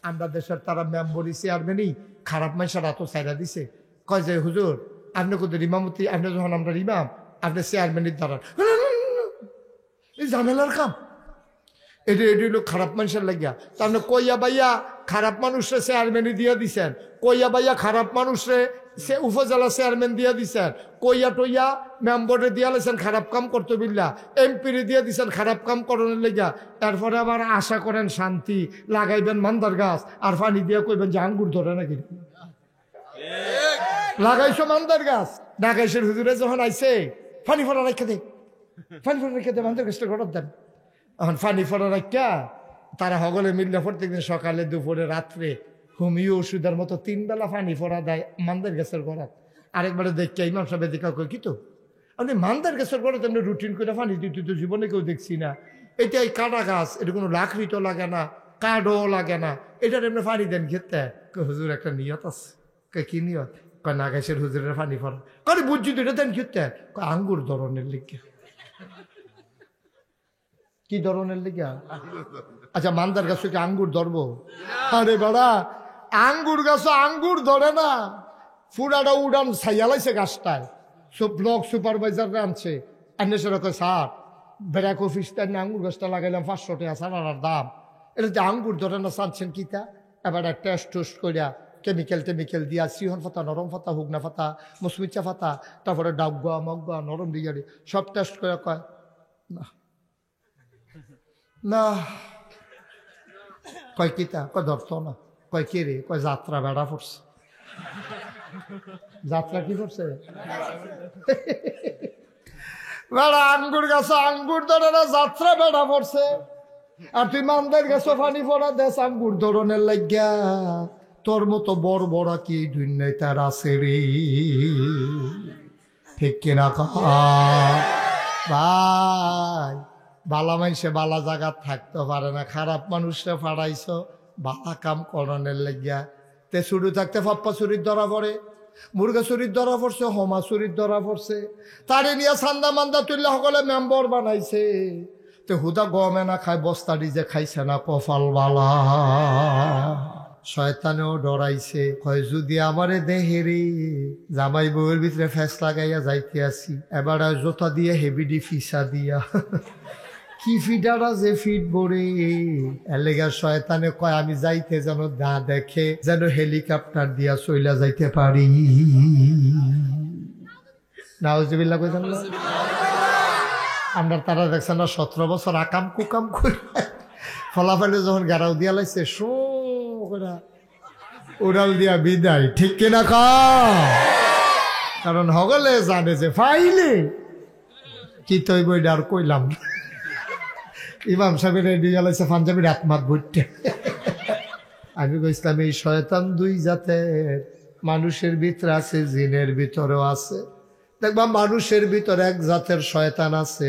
আমরা দেশের তারা মেম্বরি চেয়ারম্যানই খারাপ মানুষের এত চাইরা দিছে, কয় যে হুজুর আপনি কোথায় ইমামতি, আপনি যখন আমরা ইমাম আপনি চেয়ারম্যানের দ্বারা এই ঝামেলার কাম। এটা হলো খারাপ মানুষের লাগিয়া। তার কইয়া বাইয়া খারাপ মানুষরে চেয়ারম্যানই দিয়ে দিছেন, কইয়া বাইয়া খারাপ মানুষরে সে উপজেলা চেয়ারম্যান দিয়ে দিছেন, কইয়া টইয়া মেম্বরে দিয়া লেছেন খারাপ কাম করতে বিল্লা, এমপিরে দিয়ে দিছেন খারাপ কাম করানোর লেগা। এরপরে আবার আশা করেন শান্তি, লাগাইবেন মান্দার গাছ আর পানি দিয়ে কইবেন যে আঙ্গুর ধরে নাকি লাগাইছো মান্দার গাছ। ঢাকাইশের হুজুরে যখন আইছে পানি ফোড়া রেখে দে, পানি ফোড়া রেখে দে, মান্দার গাছটা ঘটার দেন। এখন পানি ফোড়া রাখা তারা সকলে মিললে প্রত্যেকদিন সকালে দুপুরে রাত্রে হোমিও ওষুধের মতো 3 বেলা পানি ফোড়া দেয় মান্দার গাছের গড়াত। আরেকবারে দেখে ইমাম সাহেব দেখা কই কি তো আপনি মান্দার গাছের গড়াতে আপনি রুটিন করে পানি দিতে তো জীবনে কেউ দেখছি না। এটা এই কাটা গাছ, এটা কোনো লাকড়ি তো লাগে না, কাঠও লাগে না, এটার এমনি পানি দেন খেতে। হুজুর একটা নিয়ত আছে। কি নিয়ত? কয় নাগাইশের হুজুরের পানি ফোড়া। কয় বুঝছি তো এটা দেন খেতে। আঙ্গুর ধরনের লিখে। কি ধরনের লিখা? আচ্ছা মান্দার গাছ কি আঙ্গুর ধরবো? আরে বাড়া আঙ্গুর গাছ আঙ্গুর ধরে না, ফুরাটা উড়ান ছাইয়ালাইছে গাছটায়। সব ব্লক সুপারভাইজার আনছে আনে সেরকম স্যার ব্যাক অফিসটা আঙ্গুর গাছটা লাগাইলাম 500 টাকা সারার দাম, এটা যে আঙ্গুর ধরে না চাচ্ছেন কিতা? এবার টেস্ট টোস্ট করিয়া কেমিক্যাল দিয়া সিহন ফাতা, নরম ফাতা, হুগনা ফাতা, মুসমিচা ফাতা, তারপরে ডাবগুয়া মগুয়া নরম বিরিয়ানি সব টেস্ট করে কয় না না। কয় কিতা? কয় ধরতো না। কয় কে রে? কয় যাত্রা বেড়া পড়ছে। যাত্রা কি করছে? বেড়া আঙ্গুর গাছ আঙ্গুর ধরে না, যাত্রা বেড়া পড়ছে। আর তুই মান্দার গাছও পানি পড়া দেশ আঙ্গুর ধরনের লাগিয়া। তোর মতো বড় বড় কি দুনিয়ায় তার আছে রে, ঠিক কিনা ভাই? বালা মানুষে বালা জায়গা থাকতে পারে না, খারাপ মানুষরা ফাড়াইছ বালা কাম করণের লাগিয়া। তে শুরু থাকতে পাপ্পা চুরির ধরা পড়ে, মুরগা চুরির ধরা পড়ছে, হোমা চুরির ধরা পড়ছে, তারে নিয়ে সান্দা মান্দা তুললে সকলে মেম্বর বানাইছে। তে হুদা গমে না খায়, বস্তাটি যে খাইছে না কপাল বালা। শয়তানেও ডরাইছে, কয় যদি আমারে দেহেরে জামাই বউয়ের ভিতরে ফেস লাগাইয়া যাইতে আসি, এবার জোতা দিয়ে হেভিডি ফিসা দিয়া কি ফিডারা যে ফিট বরে এলেগা শয়তানে কয় আমি যাইতে যেন না দেখে, যেন হেলিকপ্টার দিয়া চইলা যাইতে পারি। নাউজুবিল্লাহ কইতাম না। আমরা তারা দেখছেন না 17 বছর আকাম কুকাম করে ফলাফলে যখন গারাও দিয়া লাইছে শো করে উড়াল দিয়া বিদায়, ঠিক কিনা কা? কারণ হগলে জানে যে ফাইলে কি তৈব আর কইলাম। ইমাম সাহেবের রেডি জ্বালাইছে পাঞ্জাবির আত্মাত ভুট্টে। আমি কইছিলাম এই শয়তান 2 জাতের, মানুষের ভিতরে আছে, জিনের ভিতরেও আছে। দেখবা মানুষের ভিতরে 1 জাতের শয়তান আছে,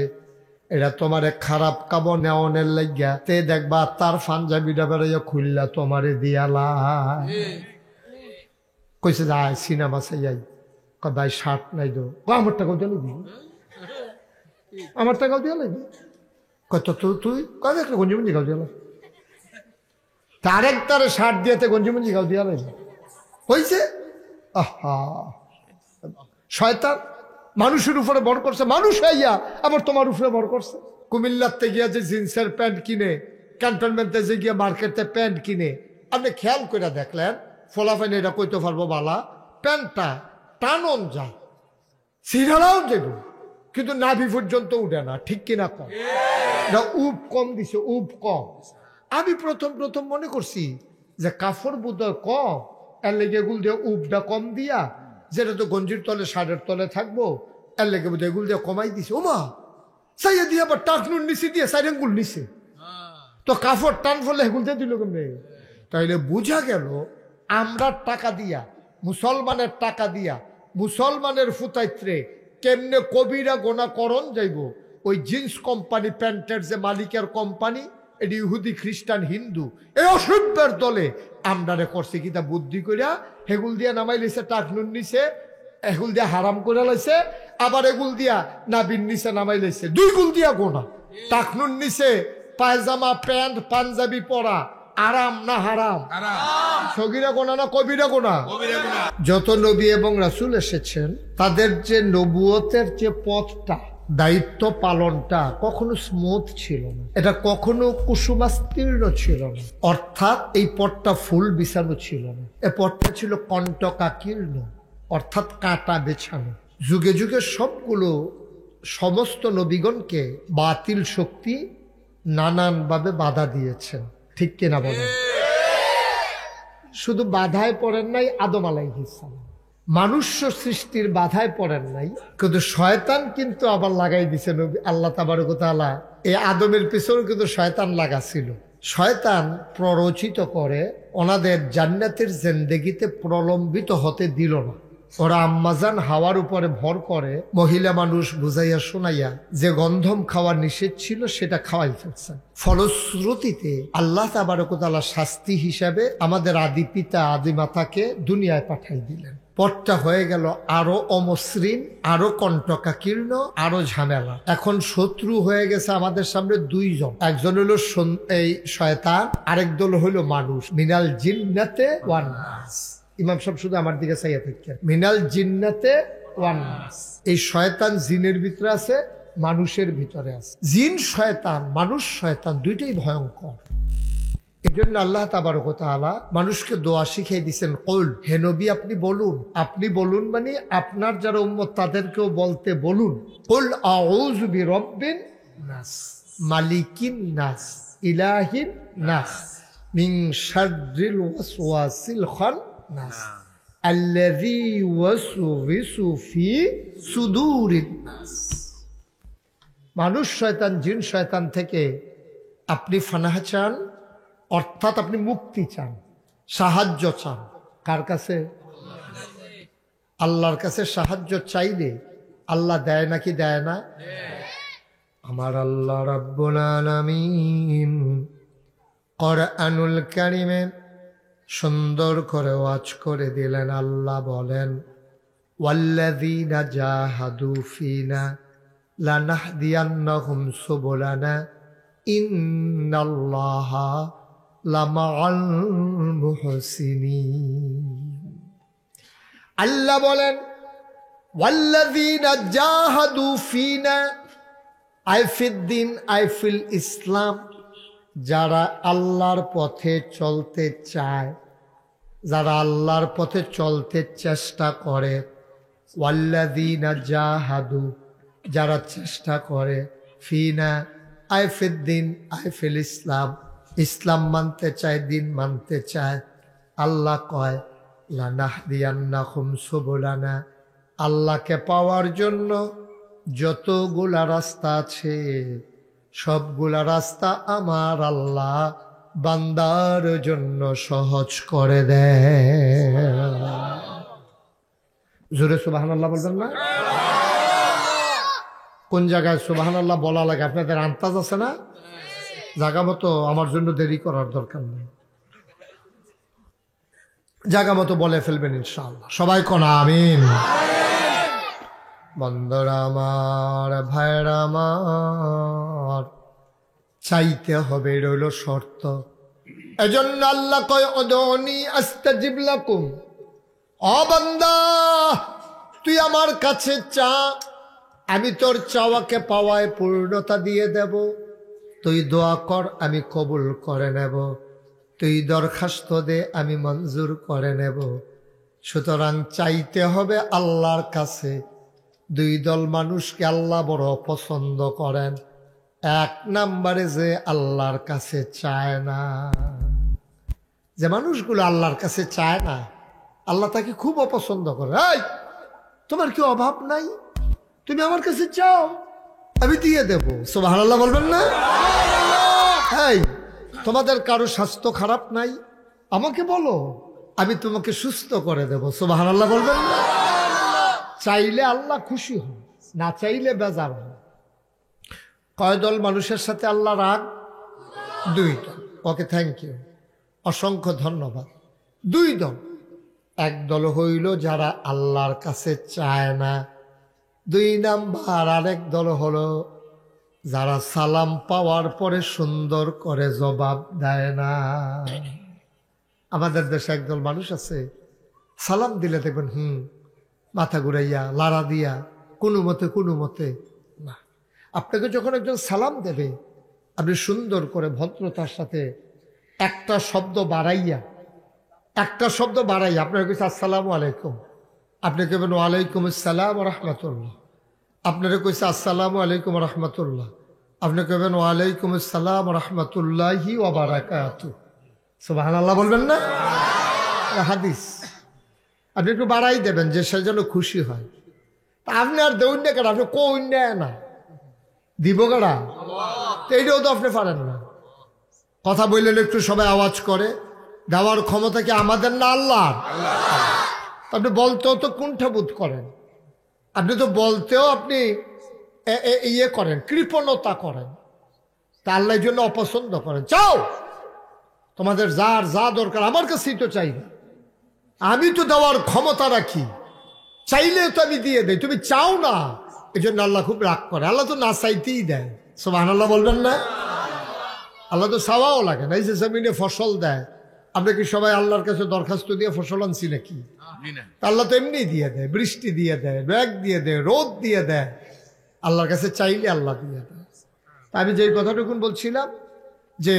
এটা তোমার খারাপ কাবো নেওয়ানের লাগিয়া তে দেখবা তার পাঞ্জাবিটা বেড়াইয়া খুললা তোমারে দিয়ালা। কইছে যায় সিনেমা চাই ভাই শার্ট নাই দো, আমার টাকাও দিয়ে লাগবি, আমার টাকাও দিয়ে লাগবি। কত তুই কয় দেখলে গঞ্জি মঞ্জি গাও দিয়াল, তারেক তারে শার্ট দিয়েতে গঞ্জি মঞ্জি গাও দিয়া লাগবে হয়েছে। আহা শয়তান মানুষের উপরে বড় করছে, মানুষ হইয়া আবার তোমার উপরে বড় করছে। কুমিল্লাতে গিয়া যে জিন্সের প্যান্ট কিনে, ক্যান্টনমেন্টে যে গিয়া মার্কেটে প্যান্ট কিনে, আপনি খেয়াল করে দেখলেন ফলাফাইন এটা কইতে পারবো বালা প্যান্টটা টানন যায়, সিরালাও দেব, কিন্তু নাভি পর্যন্ত উঠে না, ঠিক কিনা কম? উপ কম দিছে, উপ কম। আমি প্রথম মনে করছি যে কাপড় বোধহয় কম, এর লেগে এগুল দিয়ে উপটা কম দিয়া, যেটা তো গঞ্জির তলে শার্টের তলে থাকবো, এর লেগে বোধ এগুল দিয়ে কমাই দিছে। ওমা সাইয়া দিয়ে আবার টাকনুর নিচে দিয়ে সাইরেঙ্গুল নিছে, তো কাপড় টান ফলে এগুল দিয়ে দিল কেমনে? তাইলে বোঝা গেল আমরা টাকা দিয়া, মুসলমানের টাকা দিয়া, মুসলমানের ফুতাইত্রে কেমনে কবিরা গোনা করণ যাইব। ওই জিন্স কোম্পানি প্যান্টের যে মালিকের কোম্পানি, এটি ইহুদি খ্রিস্টান হিন্দু এই অসভ্যের দলে আমরারে করছে কিতা বুদ্ধি করিয়া হেগুল দিয়া নামাই লাইছে, টাকনুন নিছে এগুল দিয়া হারাম করে লাইছে, আবার এগুল দিয়া নাবিন নিচে নামাই লাইছে, 2 গুল দিয়া গোনা। টাকনুন নিচে পায়জামা প্যান্ট পাঞ্জাবি পরা, আরাম না হারাম? সগীরা গোনা না কবিরা গোনা? যত নবী এবং রাসূল এসেছেন তাদের যে নবুয়তের যে পথটা, দায়িত্ব পালনটা কখনো স্মুথ ছিল না, এটা কখনো কুসুমাস্তীর্ণ ছিল না। অর্থাৎ এই পথটা ফুল বিছানো ছিল না, এ পথটা ছিল কণ্টকাকীর্ণ, অর্থাৎ কাঁটা বেছানো। যুগে যুগে সবগুলো সমস্ত নবীগণকে বাতিল শক্তি নানানভাবে বাধা দিয়েছেন, ঠিক কিনা বলেন? শুধু বাধায় পড়েন নাই আদম আলাইহিস সালাম, মানুষ্য সৃষ্টির বাধায় পড়েন নাই, কিন্তু শয়তান কিন্তু আবার লাগাই দিছে নবী আল্লাহ তাবারক ওয়া তাআলা। এই আদমের পিছনে কিন্তু শয়তান লাগাছিল। শয়তান প্ররোচিত করে ওনাদের জান্নাতের জিন্দেগিতে প্রলম্বিত হতে দিল না। ওরা আম্মাজান হাওয়ার উপরে ভর করে মহিলা মানুষ বুঝাইয়া শোনাইয়া যে গন্ধম খাওয়া নিষেধ ছিল সেটা খাওয়াই ফেলছেন। ফলশ্রুতিতে আল্লাহ তাবারক ওয়া তাআলা শাস্তি হিসাবে আমাদের আদি পিতা আদি মাতাকে দুনিয়ায় পাঠাই দিলেন। পথটা হয়ে গেল আরো অমসৃণ, আরো কণ্টকাকীর্ণ, আরো ঝামেলা। এখন শত্রু হয়ে গেছে আমাদের সামনে দুইজন, একজন হলো এই শয়তান, আরেক দল হইল মানুষ। মিনাল জিন্নাতে ওয়ান নাস। ইমাম সাহেব শুধু আমার দিকে চাইয়া থাকেন। মিনাল জিন্নাতে ওয়ান নাস। এই শয়তান জিনের ভিতরে আছে, মানুষের ভিতরে আছে। জিন শয়তান, মানুষ শয়তান দুইটাই ভয়ঙ্কর। এই জন্য আল্লাহ তাবারক ওয়া তাআলা মানুষকে দোয়া শিখিয়ে দিচ্ছেন, কুল, হে নবী আপনি বলুন। আপনি বলুন মানে আপনার যারা উম্মত তাদেরকেও বলতে বলুন, কুল আউযু বিরাব্বিন নাস, মালিকিন নাস, ইলাহিন নাস, মিন শাররিল ওয়াসওয়াসিল খান্নাস, আল্লাযী ইউওয়াসওয়িসু ফি সুদুরিন নাস। মানুষ শয়তান, জিন শয়তান থেকে আপনি ফানাহ চান, অর্থাৎ আপনি মুক্তি চান, সাহায্য চান। কার কাছে? আল্লাহর কাছে সাহায্য চাইলে আল্লাহ দেয় নাকি দেয় না? আমার আল্লাহ রাব্বুল আলামিন কুরআনুল কারীমে সুন্দর করে ওয়াজ করে দিলেন। আল্লাহ বলেন, ওয়াল্লাযীনা জাহাদু ফিনা লানাহদিয়ান্নাহুম সুবুলানা ইন্নাল্লাহা লামাআল মুহসিনিন। আল্লাহ বলেন, ওয়াল্লাযীনা জাহাদু ফিনা, আই ফিদ্দিন, আই ফিল ইসলাম, যারা আল্লাহর পথে চলতে চায়, যারা আল্লাহর পথে চলতে চেষ্টা করে, ওয়াল্লাযীনা জাহাদু, যারা চেষ্টা করে, ফিনা, আই ফিদ্দিন, আই ফিল ইসলাম, ইসলাম মানতে চায়, দিন মানতে চায়। আল্লাহ কয়, লানাহদিয়ান্নাহুম সুবুলানা, আল্লাহকে পাওয়ার জন্য যতগুলা রাস্তা আছে সবগুলা রাস্তা আমার আল্লাহ বান্দার জন্য সহজ করে দেয়। জোরে সুবহানাল্লাহ বলবেন না? কোন জায়গায় সুবহানাল্লাহ বলা লাগে আপনাদের আন্দাজ আছে না? জায়গা মতো আমার জন্য দেরি করার দরকার নেই, জায়গা মতো বলে ফেলবেন ইনশাআল্লাহ। সবাই কোন আমিন। বন্ধুরা আমার, ভাইরা আমার, চাইতে হবে, রইল শর্ত। এজন্য আল্লাহ কয়, উদউনি আস্তাজিব লাকুম, ও বান্দা তুই আমার কাছে চা, আমি তোর চাওয়াকে পাওয়ায় পূর্ণতা দিয়ে দেব। তুই দোয়া কর, আমি কবুল করে নেব। তুই দরখাস্ত দে, আমি মঞ্জুর করে নেব। সুতরাং চাইতে হবে আল্লাহর কাছে। দুই দল মানুষকে আল্লাহ বড় পছন্দ করেন। এক নম্বরে যে আল্লাহর কাছে চায় না, যে মানুষগুলো আল্লাহর কাছে চায় না, আল্লাহ তাকে খুব অপছন্দ করে। এই তোমার কি অভাব নাই? তুমি আমার কাছে চাও, আমি দিয়ে দেব। সুবহানাল্লাহ বলবেন না? এই তোমাদের কারো স্বাস্থ্য খারাপ নাই, আমাকে বলো, আমি তোমাকে সুস্থ করে দেব। সুবহানাল্লাহ বলবেন না? চাইলে আল্লাহ খুশি হন, না চাইলে বেজার হন। কয় দল মানুষের সাথে আল্লাহ রাগ? দুই দল। ওকে, থ্যাংক ইউ, অসংখ্য ধন্যবাদ। দুই দল। এক দল হইল যারা আল্লাহর কাছে চায় না। দুই নাম্বার আরেক দল হলো যারা সালাম পাওয়ার পরে সুন্দর করে জবাব দেয় না। আমাদের দেশে একদল মানুষ আছে, সালাম দিলে দেখবেন মাথা ঘুরাইয়া লাড়া দিয়া কোনো মতে না। আপনাকে যখন একজন সালাম দেবে, আপনি সুন্দর করে ভদ্রতার সাথে একটা শব্দ বাড়াইয়া আপনার কাছে আসসালামু আলাইকুম, আপনি কেবেন ওয়ালাইকুম আসসালাম রহমতুল্লাহ। আপনারা কইছে আসসালামু আলাইকুম রহমতুল্লাহ, আপনি কেবেন ওয়ালাইকুম আসসালাম রহমতুল্লাহি ওয়া বারাকাতুহু। সুবহানাল্লাহ বলবেন না? হাদিস। আপনি একটু বাড়াই দেবেন যে সে যেন খুশি হয়। আপনি আর দেউন না কেন, আপনি কইন না দিব কেডা, এইটাও তো আপনি পারেন না। কথা বললেন একটু সবাই আওয়াজ করে, দেওয়ার ক্ষমতা কি আমাদের না আল্লাহর? আপনি বলতেও তো কুণ্ঠাবোধ করেন, আপনি তো বলতেও আপনি ইয়ে করেন, কৃপণতা করেন, তা আল্লাহ জন্য অপছন্দ করেন। চাও তোমাদের যার যা দরকার আমার কাছেই তো চাইবে, আমি তো দেওয়ার ক্ষমতা রাখি, চাইলে তো আমি দিয়ে দেই, তুমি চাও না, এই জন্য আল্লাহ খুব রাগ করে। আল্লাহ তো না চাইতেই দেয়। সুবহানাল্লাহ বলবেন না? আল্লাহ তো চাওয়াও লাগে না। এই যে জমিনে ফসল দেয়, আমরা কি সবাই আল্লাহর কাছে দরখাস্ত দিয়ে ফসল আনছি নাকি? আল্লাহ তো এমনি দিয়ে দেয়, বৃষ্টি দিয়ে দেয়, মেঘ দিয়ে দেয়, রোদ দিয়ে দেয়, আল্লাহর কাছে চাইলে আল্লাহ দিয়ে দেয়। আমি যে কথাটুকুন বলছিলাম যে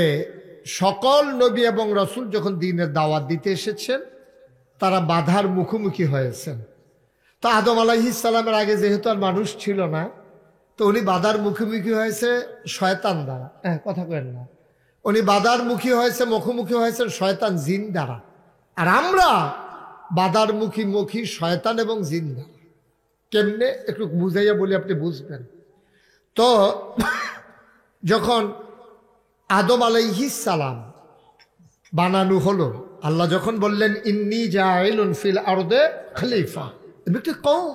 সকল নবী এবং রাসূল যখন দ্বীনের দাওয়াত দিতে এসেছেন, তারা বাধার মুখোমুখি হয়েছেন। তো আদম আলাইহিস সালামের আগে যেহেতু আর মানুষ ছিল না, তো উনি বাধার মুখোমুখি হয়েছে শয়তান দ্বারা। কথা কেন না, উনি বাধার মুখোমুখি হয়েছেন শয়তান জিন দ্বারা। আর আমরা বাধার মুখী শয়তান এবং জিন দ্বারা। কেমনে একটু বুঝাইয়া বলি, আপনি বুঝবেন। তো যখন আদম আলাইহিস সালাম বানানো হলো, আল্লাহ যখন বললেন ইন্নী জাইলুন ফিল আরদে খলিফা, একটি কওম,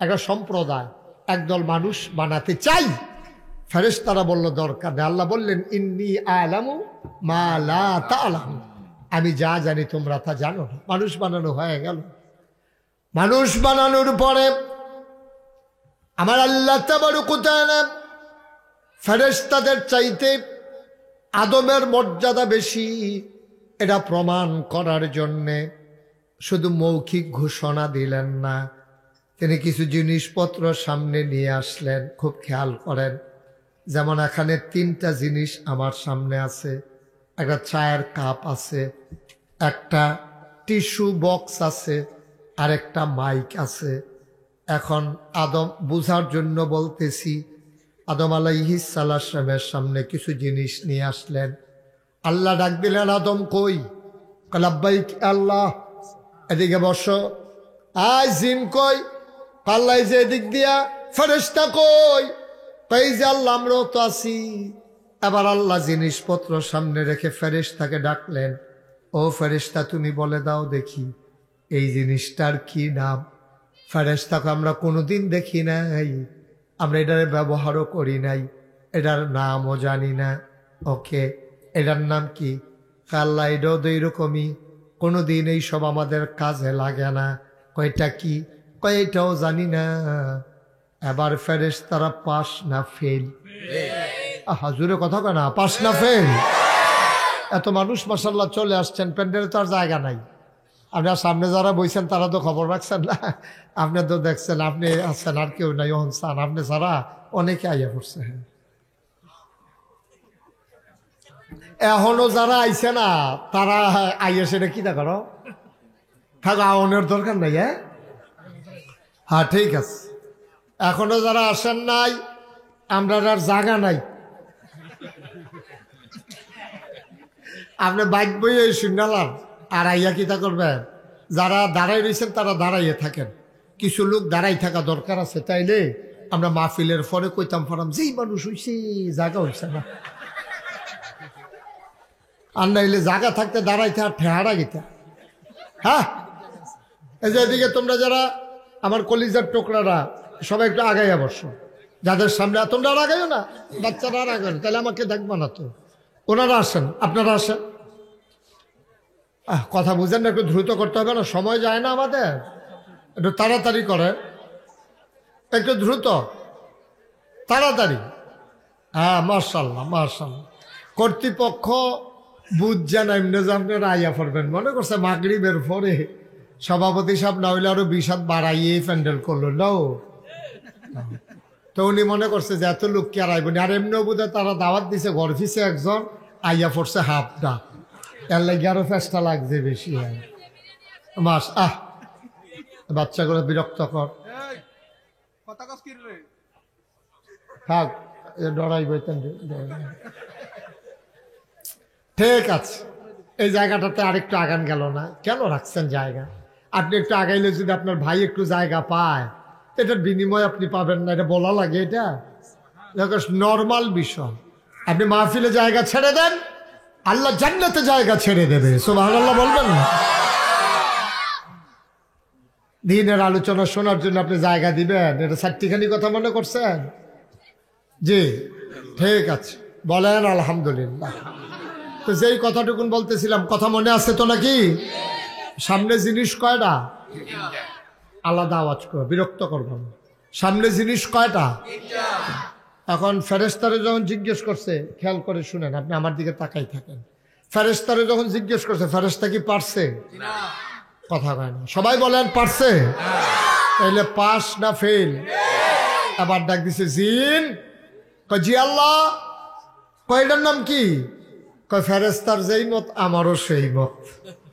একটা সম্প্রদায়, একদল মানুষ বানাতে চাই, ফেরেশতারা বলল দরকার নেই। আল্লাহ বললেন ইন্নী আলামু মা লা তা'লামুন, আমি যা জানি তোমরা তা জানো না। মানুষ বানানো হয়ে গেল। মানুষ বানানোর পরে আমার আল্লাহ তাবারক ওয়া তাআলা ফেরেশতাদের চাইতে আদমের মর্যাদা বেশি, এটা প্রমাণ করার জন্যে শুধু মৌখিক ঘোষণা দিলেন না, তিনি কিছু জিনিসপত্র সামনে নিয়ে আসলেন। খুব খেয়াল করেন, যেমন এখানে 3টা জিনিস আমার সামনে আছে। একটা চায়ের কাপ আছে, একটা টিস্যু বক্স আছে, আর একটা মাইক আছে। এখন আদম বুঝার জন্য বলতেছি, আদম আলাইহিস সালামের সামনে কিছু জিনিস নিয়ে আসলেন। আল্লাহ ডাক দিলেন, আদম কই? লাব্বাইক আল্লাহ। এদিকে বসো। আয় জিন কই? আল্লাহ যে এদিক দিয়া। ফেরেশতা কই? তাই যে আল্লাহ আমরাও তো আছি। এবার আল্লাহ জিনিসপত্র সামনে রেখে ফেরেশতাকে ডাকলেন, ও ফেরেশতা তুমি বলে দাও দেখি এই জিনিসটার কি নাম? ফেরেশতাকে আমরা কোনোদিন দেখি নাই, আমরা এটার ব্যবহারও করি নাই, এটার নামও জানি না। ওকে, এটার নাম কি? আল্লাহ এটাও তো এইরকমই, কোনোদিন এইসব আমাদের কাজে লাগে না। কয়টা কি? কয় এটাও জানি না। এবার ফেরেশতারা পাস না ফেল? হাজুরে কথা কয় না, পাস না ফেল? এত মানুষ মাশাআল্লাহ চলে আসছেন, প্যান্ডেলে তো আর জায়গা নাই। আপনার সামনে যারা বইছেন তারা তো খবর রাখছেন না, আপনি তো দেখছেন, আপনি আছেন, আর কেউ নাই অনসান, আপনি ছাড়া অনেকে আইয়া পড়ছে। এখনো যারা আইছে না তারা আইয়া সেটা কি তা করো, থাকা আওনের দরকার নাই। হ্যাঁ ঠিক আছে, এখনো যারা আসেন নাই, আমরা আর জায়গা নাই, আপনি বাইক বইয়ে শুনালাম আর আইয়া কিতা করবেন। যারা দাঁড়াই রয়েছেন তারা দাঁড়াইয়ে থাকেন, কিছু লোক দাঁড়াই থাকা দরকার আছে। তাইলে আমরা মাহফিলের পরে কইতাম ফরাম যেই মানুষ হইছে জায়গা হইছে না, আর নাইলে জায়গা থাকতে দাঁড়াইতে আর ঠেহারা গিতা। হ্যাঁ, এই যে এদিকে তোমরা যারা আমার কলিজার টোকরারা সবাই একটু আগাইয়া বসো, যাদের সামনে তোমরা আর আগাইও না, বাচ্চারা আর আগান, তাহলে আমাকে দেখবা না তো। ওনারা আসেন, আপনারা আসেন। কথা বুঝেন না, একটু দ্রুত করতে হবে না, সময় যায় না আমাদের, একটু তাড়াতাড়ি করে, একটু দ্রুত তাড়াতাড়ি। হ্যাঁ, মাশাআল্লাহ মাশাআল্লাহ। কর্তৃপক্ষ বুঝছেন এমনি যে আপনারা আইয়া পড়বেন, মনে করছে মাগরিবের পরে সভাপতি সাহেব না হইলে আরো 20 হাত বাড়াইয়ে প্যান্ডেল করলো নাও। তো উনি মনে করছে যে এত লোক কি আর আইব না, আর এমনি বোধহয় তারা দাওয়াত দিছে ঘর ফিসে একজন আইয়া পড়ছে হাফটা, এর লাগে আরো ফেসটা লাগছে বেশি। হয় মাস বাচ্চাগুলো বিরক্ত কর থাক, ডরাই বইতেন। ঠিক আছে, এই জায়গাটাতে আরেকটু আগান গেল না কেন? রাখছেন জায়গা, আপনি একটু আগাইলে যদি আপনার ভাই একটু জায়গা পায়, এটার বিনিময় আপনি পাবেন না, এটা বলা লাগে? এটা নর্মাল বিষয়। আপনি মাহফিলে জায়গা ছেড়ে দেন, আল্লাহ জান্নাতে জায়গা ছেড়ে দেবে। সুবহানাল্লাহ বলবেন না? দিনের আলোচনা শোনার জন্য আপনি জায়গা দিবেন, এটা চারটিখানি কথা মনে করছেন? জি ঠিক আছে, বলেন আলহামদুলিল্লাহ। তো যেই কথাটুকুন বলতেছিলাম, কথা মনে আছে তো নাকি? সামনে জিনিস কয়টা? আলাদা আওয়াজ করো, বিরক্ত করবো না। সামনে জিনিস কয়টা? এখন ফেরেশতারে যখন জিজ্ঞেস করছে, খেয়াল করে শুনেন, আপনি আমার দিকে তাকাই থাকেন। ফেরেশতারে যখন জিজ্ঞেস করছে, ফেরেশতা কি পারছে? কথা কয় না, সবাই বলেন পারছে। তাইলে পাস না ফেল? আবার ডাক দিছে জিন, জি আল্লাহ। কয়টার নাম কি? কয় ফেরেশতার যেই মত আমারও সেই মত,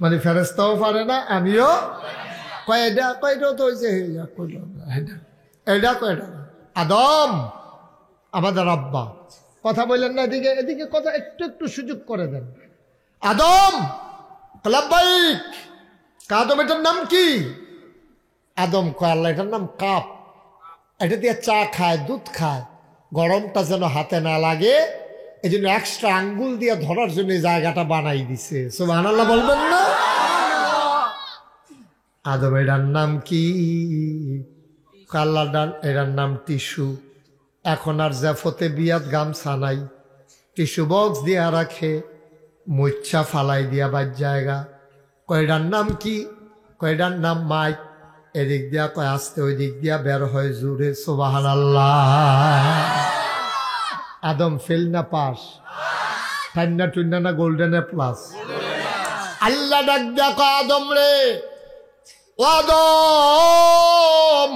মানে ফেরেশতাও পারে না আমিও। কয়টা? কয়টা তো হয়েছে এইটা কয়টা? আদম আমাদের আব্বা, কথা বললেন না? এদিকে এদিকে কথা একটু একটু সুযোগ করে দেন। আদম লাব্বাইক। আদম এটার নাম কি? আদম কয় আল্লাহ এটার নাম কাপ, এটা দিয়ে চা খায়, দুধ খায়, গরমটা যেন হাতে না লাগে এই জন্য এক্সট্রা আঙ্গুল দিয়ে ধরার জন্য এই জায়গাটা বানাই দিছে। সুবহানাল্লাহ বলবেন না? আদম এটার নাম কি? আল্লাহ এটার নাম টিস্যু। এখন আর জাফতে বিয়াত গামছা নাই, টিস্যু বক্স দিয়া রাখে, মুচ্ছা ফালাই দিয়া বাদ জায়গা। কয়টার নাম কি? কয়টার নাম মাইক। এদিক দিয়া কয় আসতে, ওই দিক দিয়া বের হয় জুড়ে। সুবহানাল্লাহ। আদম ফেল না পাস? ঠান্ডা টুন্ডা না গোল্ডেনে প্লাস? আল্লাহ ডাক দিয়া কয় আদম রে, ও আদম,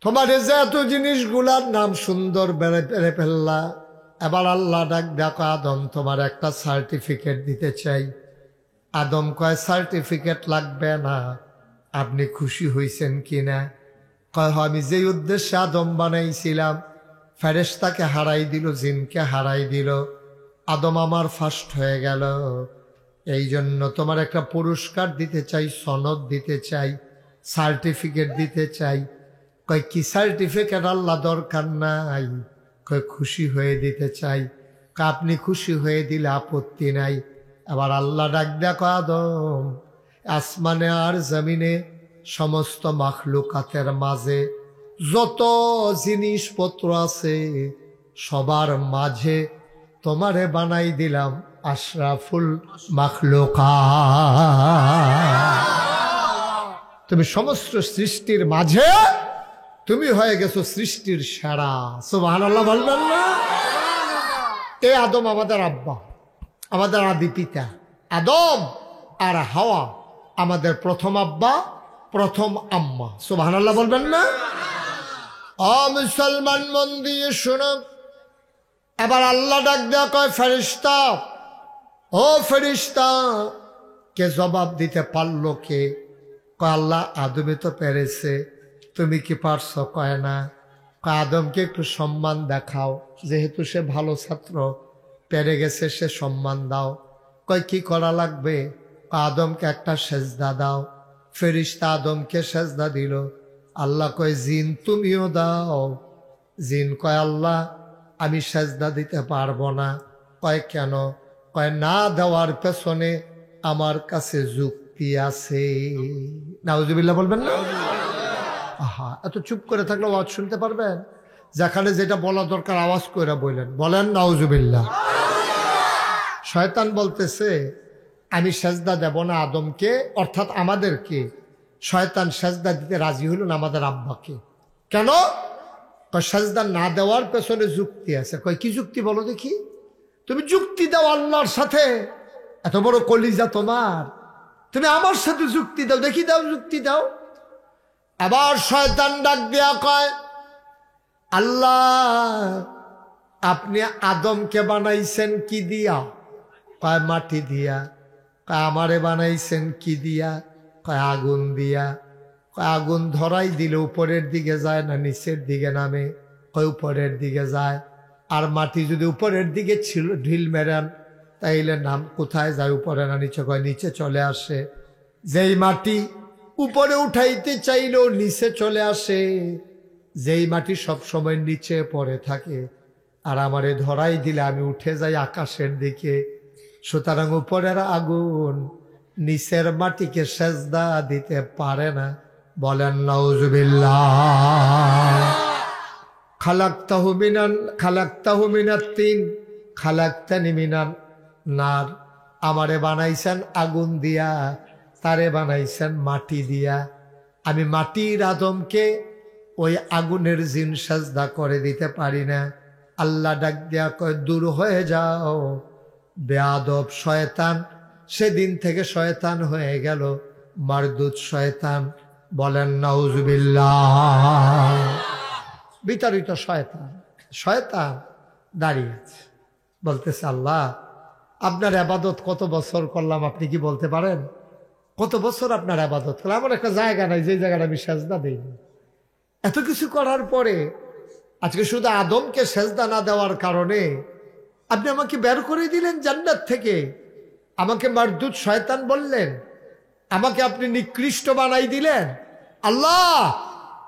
তোমার যে এত জিনিসগুলার নাম সুন্দর বেড়ে বেড়ে ফেললা, এবার আল্লাহ ডাক দেখো আদম তোমার একটা সার্টিফিকেট দিতে চাই। আদম কয় সার্টিফিকেট লাগবে না, আপনি খুশি হয়েছেন কিনা? কয় আমি যেই উদ্দেশ্যে আদম বানাইছিলাম, ফেরেশতাকে হারাই দিল, জিনকে হারাই দিল, আদম আমার ফার্স্ট হয়ে গেল, এই জন্য তোমার একটা পুরস্কার দিতে চাই, সনদ দিতে চাই, সার্টিফিকেট দিতে চাই। কয় কি সার্টিফিকেট? আল্লাহ দরকার নাই, কয় খুশি হয়ে দিতে চাই। আপনি খুশি হয়ে দিলে আপত্তি নাই। আবার আল্লাহ ডাক দেখো আদম, আসমানে আর জমিনে সমস্ত মাখলুকাতের মাঝে যত জিনিসপত্র আছে সবার মাঝে তোমারে বানাই দিলাম আশরাফুল মাখলুকাত। তুমি সমস্ত সৃষ্টির মাঝে তুমি হয়ে গেছো সৃষ্টির সেরা। সুবহানাল্লাহ বলবেন না? এ আদম আমাদের আব্বা, আমাদের আদি পিতা। আদম আর হাওয়া আমাদের প্রথম আব্বা, প্রথম আম্মা। সুবহানাল্লাহ বলবেন না? ও মুসলমান মন দিয়ে শোনো, এবার আল্লাহ ডাক দেয়া কয় ফেরেশতা, ও ফেরেশতা, কে জবাব দিতে পারলো? কে? কয় আল্লাহ, আদমে তো পেরেছে, তুমি কি পারছো? কয় না। আদমকে একটু সম্মান দেখাও, যেহেতু সে ভালো ছাত্র, পেরে গেছে, সে সম্মান দাও। কয় কি করা লাগবে? আদমকে একটা সেজদা দাও। ফেরেশতা আদমকে সেজদা দিল। আল্লাহ কয় জিন তুমিও দাও। জিন কয় আল্লাহ আমি সেজদা দিতে পারবো না। কয় কেন? কয় না দেওয়ার পেছনে আমার কাছে যুক্তি আছে। নাউজুবিল্লাহ বলবেন না? আহা, এত চুপ করে থাকলে আওয়াজ শুনতে পারবেন? যেখানে যেটা বলা দরকার আওয়াজ করে বললেন, বলেন নাউজুবিল্লাহ। শয়তান বলতেছে আমি সেজদা দেব না আদমকে, অর্থাৎ আমাদেরকে। শয়তান সেজদা দিতে রাজি হইল না আমাদের আব্বাকে। কেন? কয় সাজদা না দেওয়ার পেছনে যুক্তি আছে। কয় কি যুক্তি বলো দেখি? তুমি যুক্তি দাও আল্লাহর সাথে, এত বড় কলিজা তোমার, তুমি আমার সাথে যুক্তি দাও দেখি, দাও যুক্তি দাও। আবার শয়তান ডাক দিয়া কয়, আল্লাহ আপনি আদমকে বানাইছেন কি দিয়া? কয় মাটি দিয়া। কয় আমারে বানাইছেন কি দিয়া? কয় আগুন দিয়া। কয় আগুন ধরাই দিলে উপরের দিকে যায় না নিচের দিকে নামে? কয় উপরের দিকে যায়। আর মাটি যদি উপরের দিকে ছিল ঢিল মেরান তাইলে নাম কোথায় যায়? উপরে না নিচে? কয় নিচে চলে আসে। যেই মাটি উপরে উঠাইতে চাইলেও নিচে চলে আসে, যেই মাটি সব সময় নিচে পড়ে থাকে। আর আমারে ধরাই দিলে আমি উঠে যাই আকাশের দিকে। সুতরাং উপরের আগুন নিচের মাটিকে সেজদা দিতে পারে না। বলেন নাউজুবিল্লাহ। খালাকতাহু মিনাত তিন খালাকতানি মিনান নার। আমারে বানাইছেন আগুন দিয়া, তারে বানাইছেন মাটি দিয়া। আমি মাটির আদমকে ওই আগুনের জিন সাজদা করে দিতে পারি না। আল্লাহ ডাক দিয়া কয়, দূর হয়ে যাও বেয়াদব শয়তান। সেদিন থেকে শয়তান হয়ে গেল মারদুদ শয়তান। বলেন নাউজুবিল্লাহ। বিতাড়িত শয়তান। শয়তান দাঁড়িয়ে আছে, বলতেছে আল্লাহ আপনার আবাদত কত বছর করলাম আপনি কি বলতে পারেন? কত বছর আপনার আবাদত করলাম? আমার একটা জায়গা নাই যে জায়গাটা আমি সেজদা দিইনি। এত কিছু করার পরে আজকে শুধু আদমকে সেজদা না দেওয়ার কারণে আপনি আমাকে বের করে দিলেন জান্নাত থেকে, আমাকে মারদুদ শয়তান বললেন, আমাকে আপনি নিকৃষ্ট বানাই দিলেন। আল্লাহ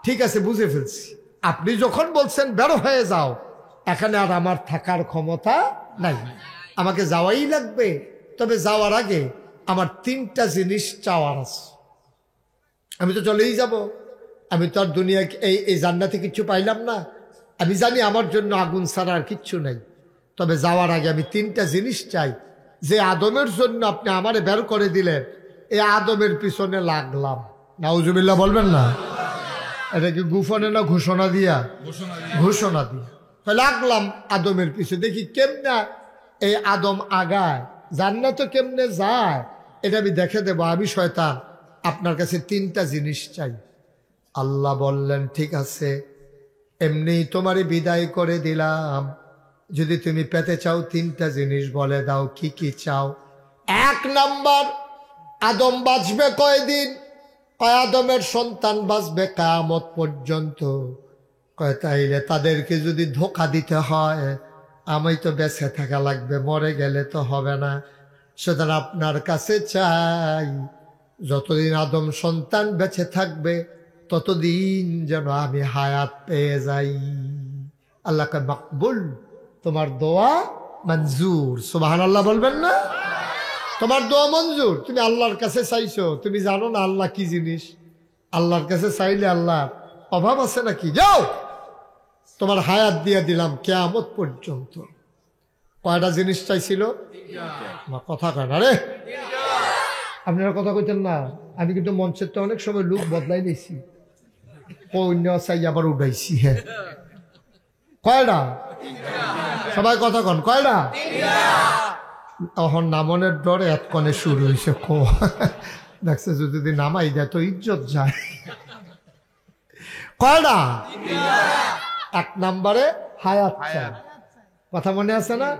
ঠিক আছে, বুঝে ফেলছি, আপনি যখন বলছেন বের হয়ে যাও, এখানে আর আমার থাকার ক্ষমতা নাই, আমাকে যাওয়াই লাগবে। তবে যাওয়ার আগে আমার তিনটা জিনিস চাওয়ার আছে। আমি তো চলেই যাব, আমি তো আর দুনিয়া এই জান্নাতে কিচ্ছু পাইলাম না। আমি জানি আমার জন্য আগুন ছাড়া আর কিচ্ছু নাই। তবে যাওয়ার আগে আমি তিনটা জিনিস চাই। যে আদমের জন্য আপনি আমারে বের করে দিলেন, এই আদমের পিছনে লাগলাম। নাউজুবিল্লাহ বলবেন না? এটা কি গুফনে না ঘোষণা দিয়া? ঘোষণা দিয়া লাগলাম আদমের পিছনে, দেখি কেমনে এই আদম আগায়, জান্নাত কেমনে যায়, এটা আমি দেখে দেব। আমি শয়তান আপনার কাছে তিনটা জিনিস চাই। আল্লাহ বললেন ঠিক আছে, এমনি তোমারে বিদায় করে দিলাম। যদি তুমি পেতে চাও তিনটা জিনিস বলে দাও, কি কি চাও? এক নাম্বার, আদম বাঁচবে কয়দিন? কয় আদমের সন্তান বাঁচবে কিয়ামত পর্যন্ত। কয় তাইলে তাদেরকে যদি ধোঁকা দিতে হয় আমি তো বেঁচে থাকা লাগবে, মরে গেলে তো হবে না। সুতরাং আপনার কাছে চাই যতদিন আদম সন্তান বেঁচে থাকবে ততদিন যেন আমি হায়াত পেয়ে যাই। আল্লাহকে মাকবুল, তোমার দোয়া মঞ্জুর। সুবহানাল্লাহ বলবেন না? তোমার দোয়া মঞ্জুর। তুমি আল্লাহর কাছে চাইছো, তুমি জানো না আল্লাহ কি জিনিস? আল্লাহর কাছে চাইলে আল্লাহর অভাব আছে নাকি? যাও, তোমার হায়াত দিয়ে দিলাম কিয়ামত পর্যন্ত। কয়টা জিনিস চাইছিল? কথা কয় না রে, আপনারা কথা কইতেন না। আমি কিন্তু মঞ্চের তো অনেক সময় লুক বদলাই দিয়েছি, অন্য চাই আবার উঠাইছি। হ্যাঁ, কয়টা? সবাই কথা কন, কয়টা? তখন নামনের ডরে এতক্ষণে শুরু হয়েছে। দেখছে যদি নামাই দেয় তো ইজ্জত যায়। কয়টা? এক নম্বরে হায়াত চাই। কথা মনে আছে না?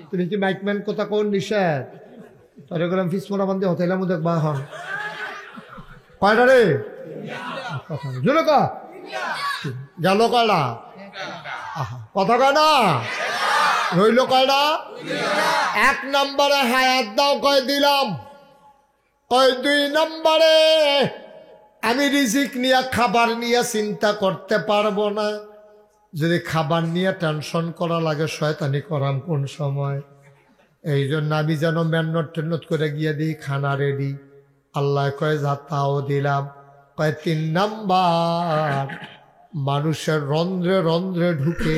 তুমি কি মাইকম্যান কথা কোন নিষেধ তোরে গেলাম ফিসমোনা বান্ধে হোটেলের মধ্যে বা হন। কয়টা রে? কথা জুলো কা গেল কয়টা? কথা কয় না, রইল কয়টা? এক নম্বরে হায়াত দাও, কয় দিলাম। কয় দুই নম্বরে আমি রিজিক নিয়ে খাবার নিয়ে চিন্তা করতে পারবো না। যদি খাবার নিয়ে টেনশন করা লাগে শয়তানি করাম কোন সময়? এই জন্য আমি যেন মেহনত টেন্নত করে গিয়ে দিই খানা রেডি। আল্লাহ কয় যা তাও দিলাম। কয় তিন নাম্বার, মানুষের রন্ধ্রে রন্ধ্রে ঢুকে,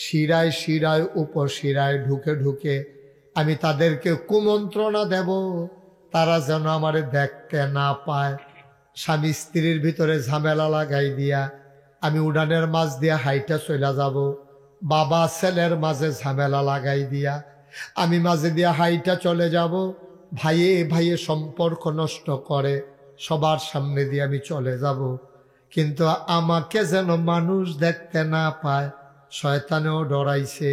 শিরায় শিরায় উপশিরায় ঢুকে ঢুকে আমি তাদেরকে কুমন্ত্রণা দেব, তারা যেন আমারে দেখতে না পায়। স্বামী স্ত্রীর ভিতরে ঝামেলা লাগাই দিয়া আমি উড়ানের মাঝ দিয়া হাইটা চলে যাব, বাবা ছেলের মাঝে ঝামেলা লাগাই দিয়া আমি মাঝে দিয়া হাইটা চলে যাব, ভাইয়ে ভাইয়ে সম্পর্ক নষ্ট করে সবার সামনে দিয়ে আমি চলে যাব, কিন্তু আমাকে যেন মানুষ দেখতে না পায়। শয়তানেও ডরাইছে,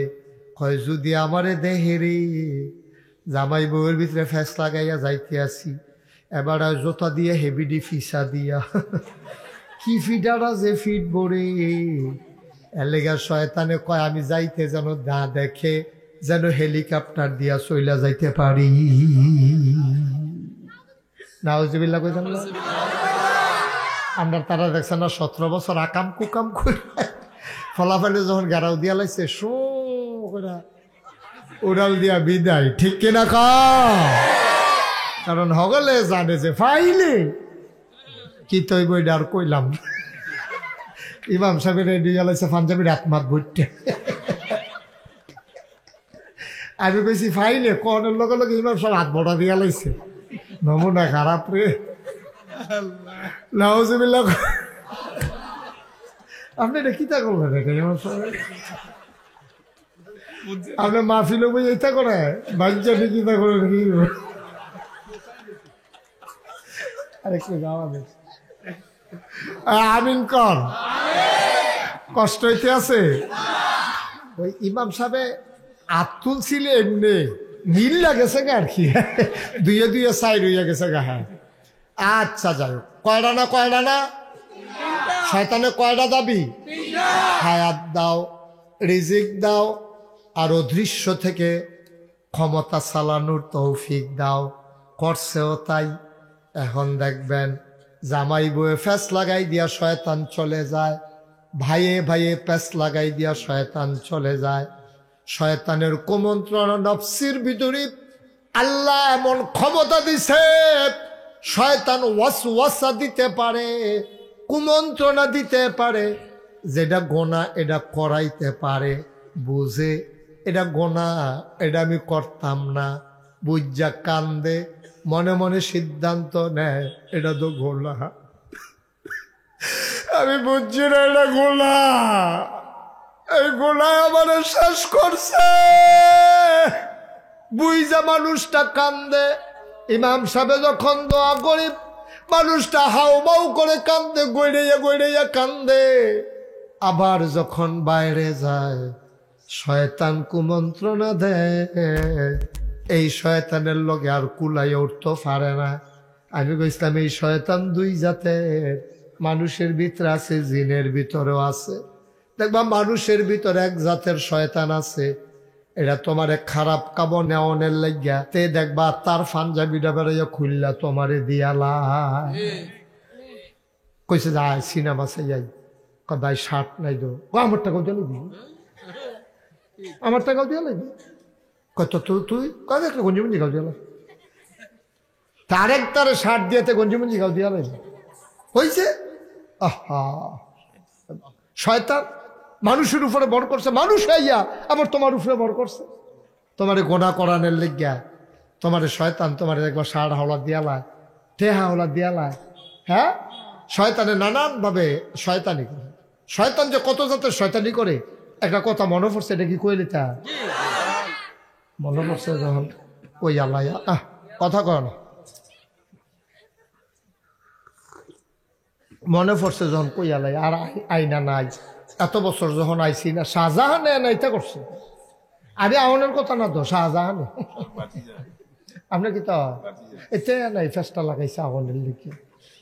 কয় যদি আমারে দেহেরে জামাই বউয়ের ভিতরে ফেস লাগাইয়া যাইতে আসি, এবার জোতা দিয়ে হেভিডি ফিসা দিয়া কি ফিটারা যে ফিট বরে এলেগা শয়তানে কয় আমি যাইতে যেন না দেখে, যেন হেলিকপ্টার দিয়া চইলা যাইতে পারি। নাউজুবিল্লাহ কইতাম না? আমরা তারা দেখছে না 17 বছর আকাম কুকাম করে ফলাফলে যখন গারাও দিয়া লাইছে শো করে উড়াল দিয়া বিদায়, ঠিক কিনা কা? কারণ হগলে জানে যে ফাইলে কি তৈ বই আর কইলাম। ইমাম সাহেবের রেডি লাইছে পাঞ্জাবির আত্মাত ভুট্টে, আমি বেশি ফাইলে কনের লগে লগে ইমাম সাহেব হাত বড়া দিয়া লাইছে। নমুনা খারাপ রে, নাউজুবিল্লাহ। আপনি এটা কিতা করলেন? ইমাম সাহেব আপনার মাহফিল বই এটা করে বাচ্চাটি কিতা করে নাকি? আরেকটু যাওয়া বেশ আমিন কর, কষ্ট হইতে আছে। ওই ইমাম সাহেব আতুল ছিল এমনি নীল লাগেছে গা আর কি, দুইয়ে দুইয়ে সাইড হইয়া গেছে গা। হ্যাঁ আচ্ছা যাই হোক, কয়টা না শয়তানে কয়টা দাবি? হায়াত দাও, রিজিক দাও, আর অদৃশ্য থেকে ক্ষমতা চালানোর তৌফিক দাও। করছেও তাই। এখন দেখবেন জামাই বউয়ে ফ্যাস লাগাই দিয়া শয়তান চলে যায়, ভাইয়ে ভাইয়ে প্যাস লাগাই দিয়া শয়তান চলে যায়। শয়তানের কুমন্ত্রণ নফসির ভিতরে আল্লাহ এমন ক্ষমতা দিছে, শয়তান ওয়াসওয়াসা দিতে পারে, কুমন্ত্রণা দিতে পারে, যেটা গোনা এটা করাইতে পারে। বুঝে এটা গোনা, এটা আমি করতাম না, বুঝা কান্দে, মনে মনে সিদ্ধান্ত নেয় এটা তো গোনা, আমি বুঝছি না এটা গোনা, এই গোনায় আমার শেষ করছে। বুঝা মানুষটা কান্দে। ইমাম সাহেব যখন দোয়া করি মানুষটা হাউ মাউ করে কান্দে, গড়াইয়া গড়াইয়া কান্দে। আবার যখন বাইরে যায় শয়তান কুমন্ত্রণা দেয়, এই শয়তানের লগে আর কুলাই উঠতে পারে না। আমি কইছিলাম এই শয়তান দুই জাতের, মানুষের ভিতরে আছে, জিনের ভিতরেও আছে। দেখবা মানুষের ভিতরে এক জাতের শয়তান আছে, এটা তোমারে খারাপ কাম নেওয়ানের লাগিয়া তে দেখবা তার পাঞ্জাবিটা বেড়াইয়া খুললা তোমারে দিয়ালা। কইছে যাই সিনেমা সে যাই, ভাই শার্ট নাই দো, আমার টাকাও দিয়ে লাগবি, আমার টাকাও দিয়ে লাগবি, কত তুই কত একটা গঞ্জি মঞ্জি গাও দিয়ে তারেক তারে শার্ট দিয়েতে গঞ্জি মঞ্জি গাও দিয়া লাগবে হয়েছে। আহা শয়তান মানুষের উপরে বড় করছে, মানুষ হইয়া আবার তোমার উপরে বড় করছে, তোমারে গোনা করানের লেগিয়া তোমারে শয়তান তোমারে একবার শার্ট হাওলা দিয়ালায়, টেহা হাওলা দিয়ালায়। হ্যাঁ শয়তানে নানান ভাবে শয়তানি করে। শয়তান যে কত জাতের শয়তানি করে একটা কথা মনে পড়ছে, এটা কি কইলি তা মনে পড়ছে যখন ওই আল্লাহ কথা কর না, মনে পড়ছে যখন কই আল্লাহ আর আইনা নাই, এত বছর যখন আইসি না, শাহজাহান এটা করছে। আরে আওয়ানের কথা না তো, শাহজাহান আপনি কি তো এতে নাই ফেসটা লাগাইছে আওয়ানের লিখে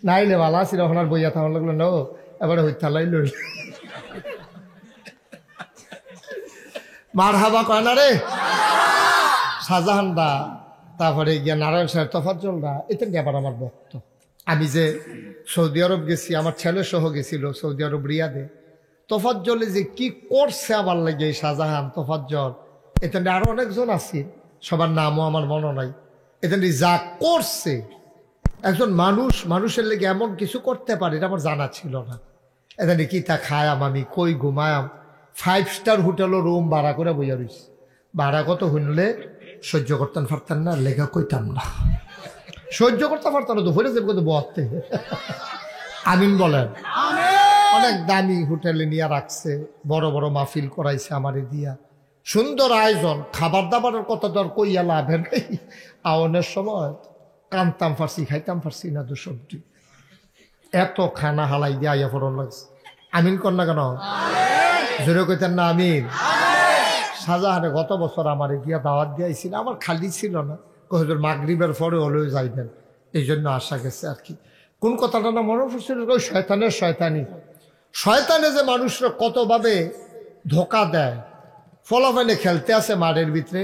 নাইলে ভালো আছিল, এখন আর বইয়া থাকার লাগলো না, এবারে হইতালাই লই মার হাবা কয় না রে শাহজাহান দা, তারপরে গিয়া নারায়ণ সাহেব তফাজ্জল দা, এটা নিয়ে আবার আমার ভক্ত। আমি যে সৌদি আরব গেছি, আমার ছেলে সহ গেছিল সৌদি আরব রিয়াদে, তফাজ্জলে যে কি করছে আমার লাগে এই শাহজাহান তফাজ্জল, এটা নিয়ে আরো অনেকজন আছে, সবার নামও আমার মনে নাই। এটা নিয়ে যা করছে একজন মানুষ, মানুষের লেগে এমন কিছু করতে পারে এটা আমার জানা ছিল না। এটা নিয়ে কি তা খায়াম, আমি কই ঘুমায়াম, 5 স্টার হোটেলও রুম ভাড়া করে বইয়া রয়েছি। ভাড়া কত শুনলে সহ্য করতেন পারতেন না, লেখা কইতাম না, সহ্য করতে পারতাম না, দুপুরে যে কিন্তু বলতে আমিন বলেন। অনেক দামি হোটেলে নিয়ে রাখছে, বড় বড় মাহফিল করাইছে আমারে দিয়া, সুন্দর আয়োজন, খাবার দাবারের কথা তো আর কইয়া লাভে নেই। আওয়ানের সময় কানতাম ফার্সি, খাইতাম ফার্সি না দু সবজি, এত খানা হালাই দিয়ে আইয়া ফরন লাগছে। আমিন কর না কেন? জোরে কইতেন না আমিন? শাহজাহানে গত বছর আমারে গিয়া দাওয়াত দিয়েছিল, আমার খালি ছিল না, হুজুর মাগরিবের পরে হলেও যাইবেন, এই জন্য আসা গেছে আর কি। কোন কথাটা না মনে পড়ছিল, ওই শয়তানের শয়তানি, শয়তানে যে মানুষরা কতভাবে ধোকা দেয়। ফলাফাইনে খেলতে আসে মাঠের ভিতরে,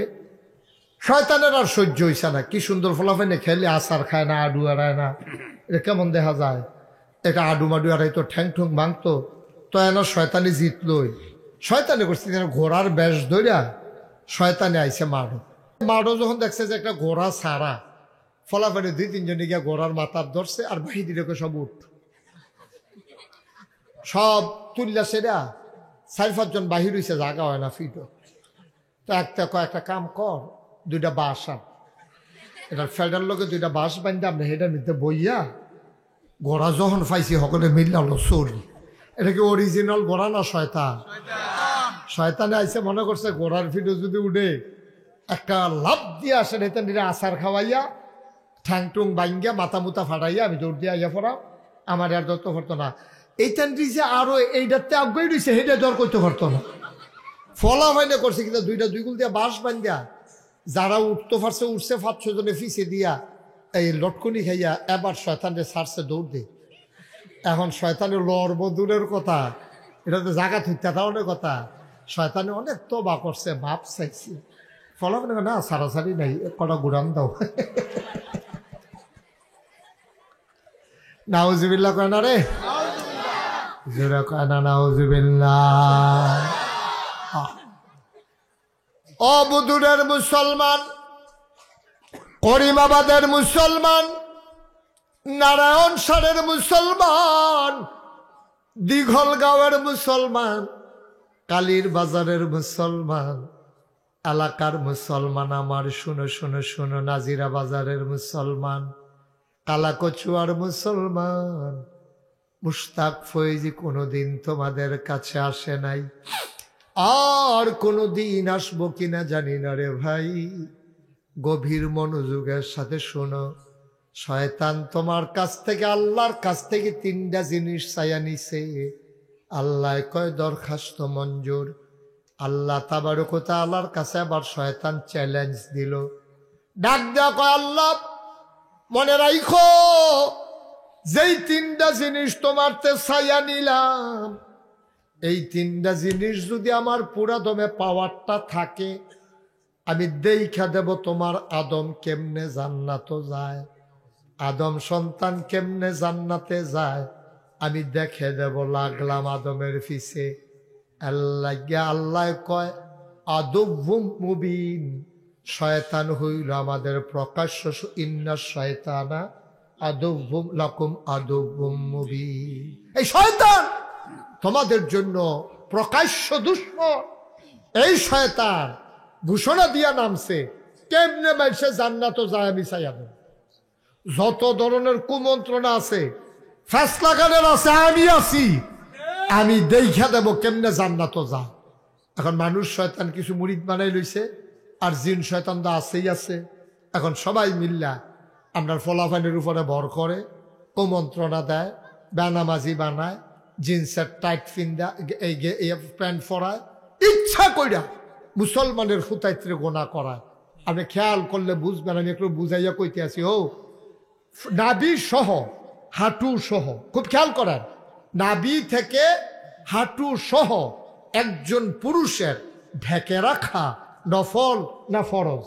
শয়তানের আর সহ্য হইছে না, কি সুন্দর ফলাফাইনে খেলে, আসার খায় না, আডু আড়ায় না, এটা কেমন দেখা যায়? এটা আডু মাডু আড়াই তো ঠ্যাং ঠুং ভাঙতো, তো এনার শয়তানি জিতলই। শয়তানি করছে ঘোড়ার বেশ ধরিয়া শয়তানি আইছে মাঠও। মাঠও যখন দেখছে যে একটা ঘোড়া ছাড়া, ফলাফাইনে 2-3 জনে গিয়া ঘোড়ার মাথার ধরছে, আর বাহিদিকে সব উঠ, সব তুললা সেরা 4-5 জন বাহির হইছে, জাগা হয় না ফিটো। তো একটা কাম কর, 2টা বাঁশ আন, এটার ফেডার লোকে 2টা বাঁশ বান্ধে আপনি হেটার মধ্যে বইয়া, ঘোড়া যখন পাইছি সকলে মিলল চোরি। এটা কি অরিজিনাল ঘোড়া না শয়তান? শয়তানে আইসে মনে করছে ঘোড়ার ফিটো যদি উঠে একটা লাভ দিয়ে আসে, এটা নিরে আচার খাওয়াইয়া ঠ্যাং টুং বাইঙ্গা মাথা মুতা ফাটাইয়া আমি দৌড় দিয়ে আইয়া পড়া, আমার আর ধরতে পারতো না। এইটান দিছে আরো এইটাতে আগ্রহী দিছে, সেইটা দর করতে পারতো না। ফলা হয়না করছে কিন্তু 2 গুল দিয়া বাঁশ বান্ধা, যারা উঠতে পারছে উঠছে, 5-6 জনে ফিসে দিয়া এই লটকনি খাইয়া এবার শয়তানে ছাড়ছে দৌড় দে। এখন শয়তানের লড়ব দূরের কথা, এটা তো জায়গা থুইতে অনেক কথা। শয়তানে অনেক তবা করছে, বাপ চাইছি, ফলা মানে না সারাসারি নাই, কটা গুড়ান দাও। নাউজুবিল্লাহ কয় না রে, জোরে কয় না নাউজুবিল্লাহ। ও বুদুরের মুসলমান, করিমাবাদের মুসলমান, নারায়ণ সারের মুসলমান, দীঘলগাঁওয়ের মুসলমান, কালীর বাজারের মুসলমান, এলাকার মুসলমান আমার শুনো শুনো শুনো, নাজিরা বাজারের মুসলমান, কালাকচুয়ার মুসলমান, মুশতাক ফৈজি কোনোদিন তোমাদের কাছে আসে নাই, আর কোনোদিন আসবো কিনা জানি না রে ভাই। গভীর মনোযোগের সাথে শোনো, শয়তান তোমার কাছ থেকে, আল্লাহর কাছ থেকে 3টা জিনিস চাইয়া নিছে। আল্লাহ কয় দরখাস্ত মঞ্জুর। আল্লাহ তাবারক ওয়া তাআলার কাছে আবার শয়তান চ্যালেঞ্জ দিল, ডাক দেয়া কয় আল্লাহ মনে রাখো, যেই 3টা জিনিস তোমার তে চাইয়া নিলাম, এই 3টা জিনিস যদি আমার পুরা দমে পাওয়ারটা থাকে, আমি দেখা দেব তোমার আদম কেমনে জান্নাত যায়, আদম সন্তান কেমনে জান্নাতে যায়, আমি দেখে দেব। লাগলাম আদমের পিছে। আল্লাহ কয় আদুব্বুম মুবিন, শয়তান হইল আমাদের প্রকাশ্য, ইন্না শয়তানা আদুব্বুম লাকুম আদুব্বুম মুবিন। এই শয়তান তোমাদের জন্য প্রকাশ্য দুশমন। এই শয়তান ঘোষণা দিয়া নামছে, কেমনে মানুষে জান্নাত যায় আমি চাইয়া দেব। যত ধরনের কুমন্ত্রণা আছে, ফেসলা গানের আছে, আমি আছি, আমি দেখা দেব কেমনে জান্নাত যায়। এখন মানুষ শয়তান কিছু মুরিদ বানাই লইছে, আর জিন শয়তান তো আছেই আছে। এখন সবাই মিল্লা আপনার ফলাফানের উপরে ভর করে, কুমন্ত্রণা দেয়, বেনামাজি বানায়, জিন্সের টাইট ফিন্দা এই প্যান্ট পরায়, ইচ্ছা কইরা মুসলমানের ফুতাইত্রে গোনা করায়। আপনি খেয়াল করলে বুঝবেন, আমি একটু বুঝাইয়া কইতে আছি। ও নাভি সহ হাঁটু সহ, খুব খেয়াল করেন, নাভি থেকে হাঁটু সহ একজন পুরুষের ঢেকে রাখা নফল না ফরজ?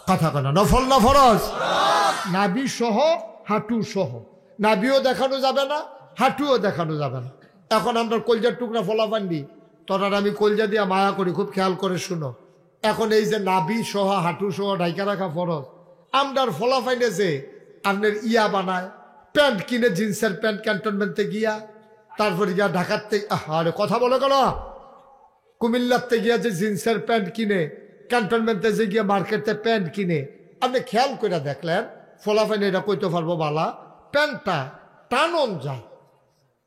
কথা কেন, নফল না ফরজ? নাভি সহ হাঁটু সহ, নাভিও দেখানো যাবে না, হাঁটুও দেখানো যাবে না। এখন আমরা কলজার টুকরা ফলাফান্ডি, তোরা আমি কলজা দিয়া মায়া করি, খুব খেয়াল করে শুনো। এখন এই যে নাভি সহ হাঁটু সহ ঢাইকা রাখা ফরজ, আমরার ফলাফাইনে যে আপনার ইয়া বানায়, প্যান্ট কিনে, জিন্সের প্যান্ট ক্যান্টনমেন্টে গিয়া, তারপরে গিয়া ঢাকাতে, আরে কথা বলে গেল, কুমিল্লাতে গিয়া যে জিন্সের প্যান্ট কিনে, ক্যান্টনমেন্টে যে গিয়া মার্কেটে প্যান্ট কিনে, আপনি খেয়াল করে দেখলেন ফলাফাইনে এটা কইতে পারবো বালা, প্যান্টটা টানন যায়,